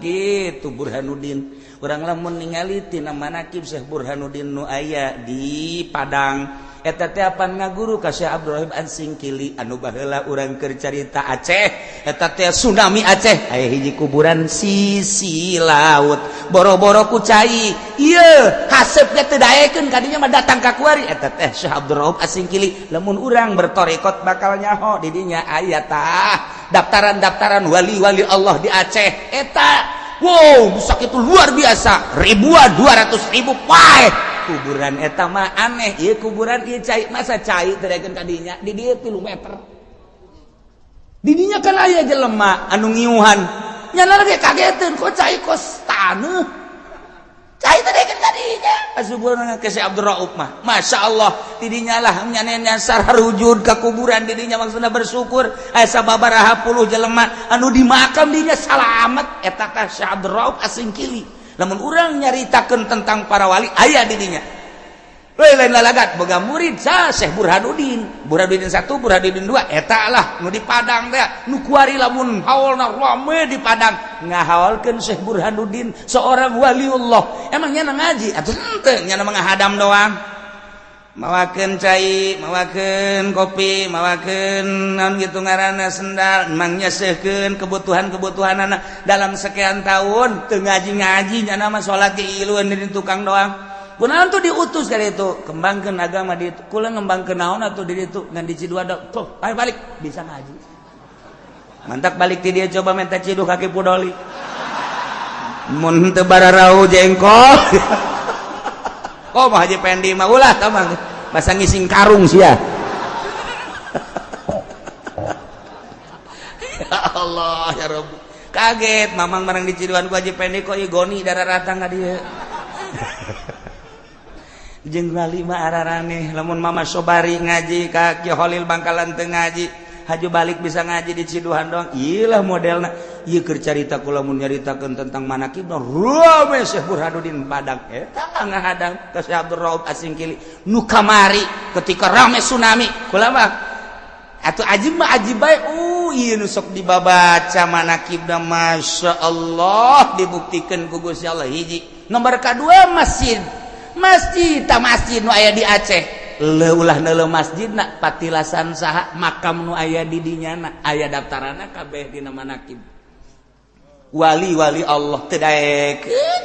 gitu Burhanuddin. Urang lamun ningali tina manaqib Syekh Burhanuddin nu aya di Padang eta teh apan ngaguru ka Syekh Abdul Rahim An-Singkili anu baheula urang keur carita Aceh eta teh tsunami Aceh aya hiji kuburan sisi laut boro-boro ku cai ieu hasep ge teu daekeun ka dinya mah datang ka kuari eta teh Syekh Abdul Rahim An-Singkili lamun urang bertorekot bakal nyaho di dinya aya tah daftaran wali-wali Allah di Aceh eta wow sakitu luar biasa ribuan 200.000 pae kuburan eta mah aneh ieu kuburan ieu cai masa cai teu daekeun ka dinya di dieu 3 meter di dinya kan aya jelema anu ngiuhan nyana ge kageteun kok cai kos taneuh cai teu daekeun ka Abdul Rauf mah Masya Allah tidinya lah nyasar harujud ke kuburan dirinya maksudnya bersyukur asa babaraha puluh jelema anu di makam dinya salamet eta teh Syekh Abdul Rauf Asingkili lamun urang nyaritakeun tentang para wali aya dirinya lain lalagat boga murid sa Syekh Burhanuddin 1 Burhanuddin 2 eta lah nu di Padang teh nu kuari lamun haulna rame di Padang ngahaulkeun Syekh Burhanuddin seorang waliullah emangnya ngaji atuh henteu nya menghadam doang mawakeun cai mawakeun kopi mawakeun naon kitu ngaranna sendal emangnya seukeun kebutuhan-kebutuhanana dalam sekian tahun teu ngaji-ngaji nya nama salat di iluan di tukang doang. Kunaon tuh diutus kali itu kembangkeun agama di itu kula ngembangkeun naon atuh di ditu ngan di Ciduada tuh ayo balik bisa ngaji mantak balik ti dia coba minta cidu kaki pudoli mun teu bararau jengkol oh mah Haji Pendi mah ulah tamang basa ngising karung sia ya Allah ya Rabb kaget mamang barang di Ciduan ku Haji Pendi kok ieu goni darah-ratang ka dieu jeung lali mah ararane lamun Mama Sobari ngaji ka Ki Holil Bangkalan teu ngaji haju balik bisa ngaji di Ciduhan doang iyalah modelna ieu keur carita kula mun nyaritakeun tentang manaqib rame Syekh Burhanuddin Padang eta ngahadang ka Syekh Abdul Rauf Asingkili nu kamari ketika rame tsunami kula mah atuh ajib mah ajib bae ieu nu sok dibabaca manaqibna masyaallah dibuktikeun ku Gusti Allah hiji nomor kadua masjid nu aya di Aceh leulah neuleuh masjidna patilasan saha makam nu aya di dinyana aya daftaranna kabeh dina manaqib wali-wali Allah teu daekeun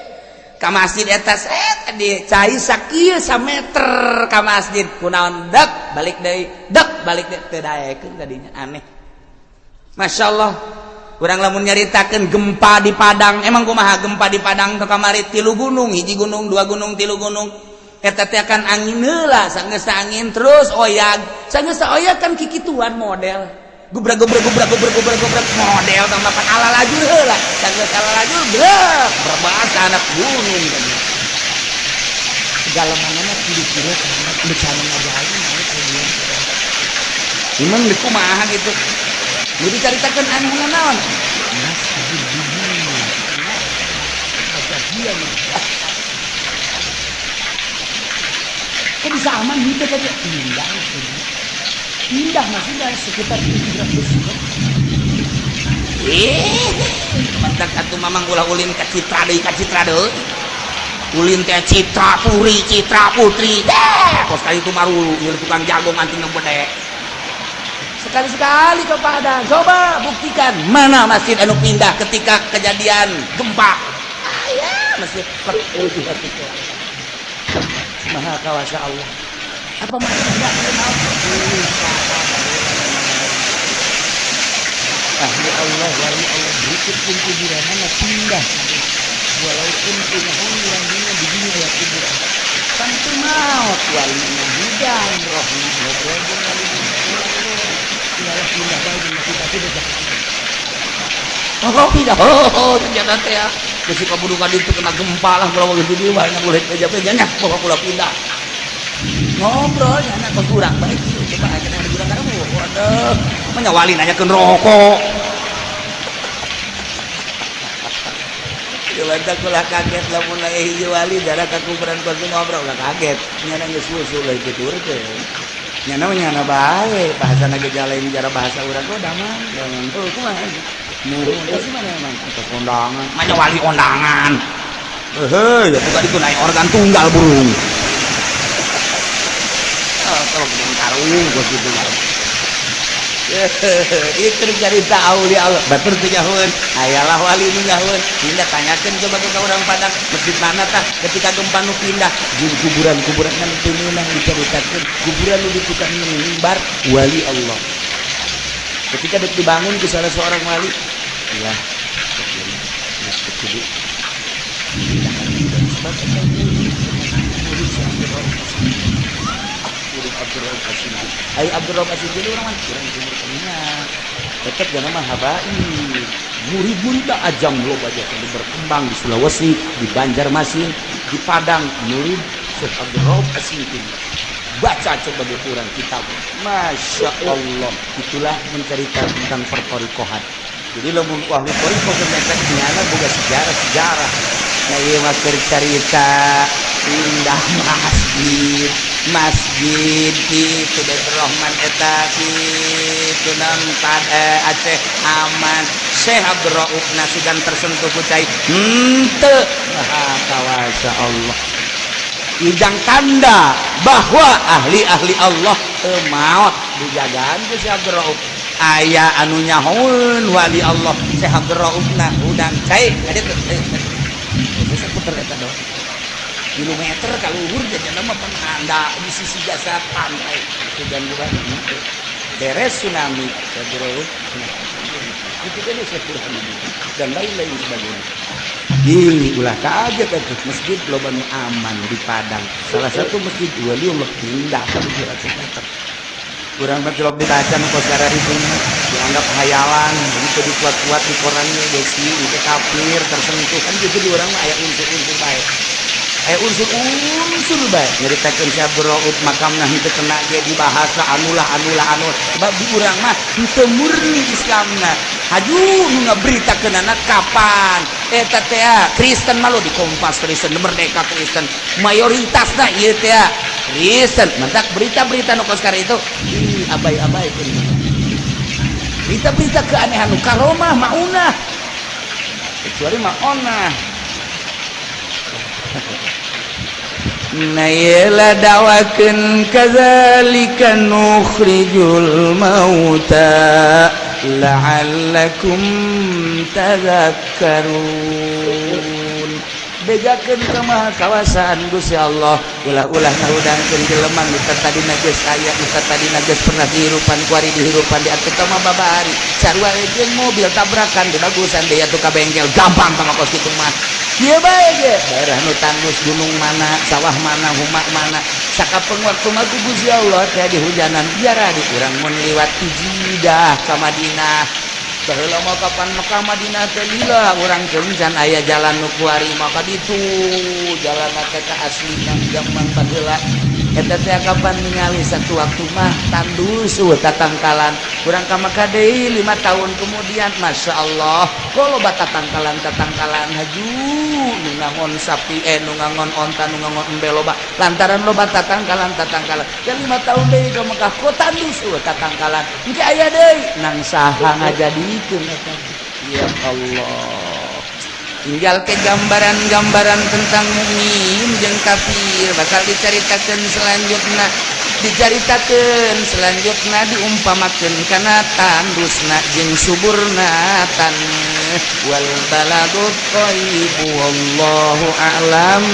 ka masjid eta set di cai sakieu sameter ka masjid kunaon dak balik deui teu daekeun ka dinya aneh masyaallah urang lamun nyaritakeun gempa di Padang emang kumaha gempa di Padang teu kamari 3 gunung hiji gunung 2 gunung 3 gunung eta teh akan angin heula sanggeus angin terus oyag sanggeus oyag kan kikituan model gubrak model tambah ala lajur heula sanggeus ala lajur brek berbahasa anak gunung kan segala manana kira-kira bencana ngajarin imang di kumaha gitu nu dicaritakeun anu naon kok bisa aman gitu tadi pindah masih dari sekitar 700 mantak atuh mamang ulah ulin ka Citra deui ulin teh Citra Putri kos kali itu maru ieu tukang jago anting ngembede sekali-sekali ke Padang coba buktikan mana masjid anu pindah ketika kejadian gempa masjid maha kawasa Allah apa maksudnya ahli Allah wali Allah berikut pun kuburannya pindah walaupun punya yang di dunia ya kuburan tentu maut walinya hidang rohnya pindah bagi kita tidak pindah ternyata teh ya besi kabudukan itu kena gempa lah kalau begitu dia banyak boleh peja-pejanya bawa pula pindah ngobrol anak berkurang baik coba aja yang berkurang kamu waduh menyawalin aja ke rokok Jawanta kula kaget lah mulai hijau wali darah kakuburan kuasa ngobrol lah kaget nyana ngesusul lah itu turut nyana nyana baik bahasa gejala ini cara bahasa orang kok damang damang tuh kumaha nurut sih mana emang atas kondangan mana wali kondangan ya bukan itu naik organ tunggal burung kalau bukan karung gue gitu itu cari tahu dia Allah batur tuh jahun ayalah wali nu jahun pindah tanyakan coba ke orang Padang masjid mana tah ketika gempa nu pindah kuburan kan itu menang diceritakan kuburan nu di tukang mimbar wali Allah ketika dibangun ke salah seorang wali ya Abdul Rauf Asingkili orang mana kurang umurnya tetap jangan mah habai murid-murid ajang lo aja berkembang di Sulawesi di Banjarmasin di Padang murid Syekh Abdul Rauf As-Singkil. Baca coba di Quran kitab. Masya Allah, itulah menceritakan tentang pertorikohan. Jadi lamun ahli torikoh ternyata nyana boga sejarah. Nah ieu mah keur carita indah masjid kitu Baitur Rahman eta kitu nampan Aceh aman. Syekh Abdul Rauf nasigan tersentuh ku cai henteu kawasa Allah. Ijang tanda bahwa ahli-ahli Allah maot dijagaan ku Syekh Abdul Rauf. Aya anu nyahoeun wali Allah Syekh Abdul Rauf na udang cai kadet bisa puter eta doang kilometer ka luhur jajanna mah penanda di sisi jasa pantai sugan gua beres tsunami Syekh Abdul Rauf itu kan Syekh dan lain-lain sebagainya. Ini ulah kaget itu masjid loba nu aman di Padang. Salah satu masjid wali Allah pindah ka Jakarta. Kurang berjelok dibaca nu kosara itu dianggap hayalan, begitu dikuat-kuat di korannya desi itu kafir tersentuh kan gitu di orang aya unsur-unsur baik. Unsur baik nyaritakeun Syekh Abdul Rauf makamna henteu kena ge dibahasa anu sebab di urang mah henteu murni Islamna. Haju nu ngaberitakeunana kapan eta teh Kristen mah lo di Kompas Kristen Merdeka Kristen mayoritasna ieu teh Kristen mentak berita-berita nu koskar itu abai-abai berita-berita keanehan nu karomah maunah kecuali maunah Nayla dawakeun kadzalika nukhrijul mauta la'allakum tadhakkarun. Begakeun ka maha kawasan Gusti Allah ulah-ulah ngahudangkeun jelema nu tadina geus aya nu tadina geus pernah dihirupan kuari dihirupan di atuh mah babari sarua jeung mobil tabrakan di bagusan deui atuh ka bengkel gampang pangakos kitu mah. Ieu bae ge daerah nu tandus gunung mana sawah mana humak mana sakapeung waktu mah Gusti Allah teh dihujanan biara di urang mun liwat Jidah ka Madinah baheula mah kapan Mekah Madinah teh lila urang kencan aya jalan nu kuari maka ditu jalan teh ka aslina zaman baheula eta teh kapan ningali satu waktu mah tandus tatangkalan urang ka Mekah deui 5 tahun kemudian Masya Allah kalau tatangkalan haju nu ngangon sapi nu ngangon onta nu ngangon embe loba lantaran loba tatangkalan dan 5 tahun deui ka Mekah kok tandus tatangkalan engke aya deui nang saha ngajadikeun eta ya Allah. Tinggal ke gambaran-gambaran tentang mukmin jeung kafir bakal diceritakeun diumpamakeun kana tandusna jeung suburna taneuh wal baladut thayyibu wallahu a'lam.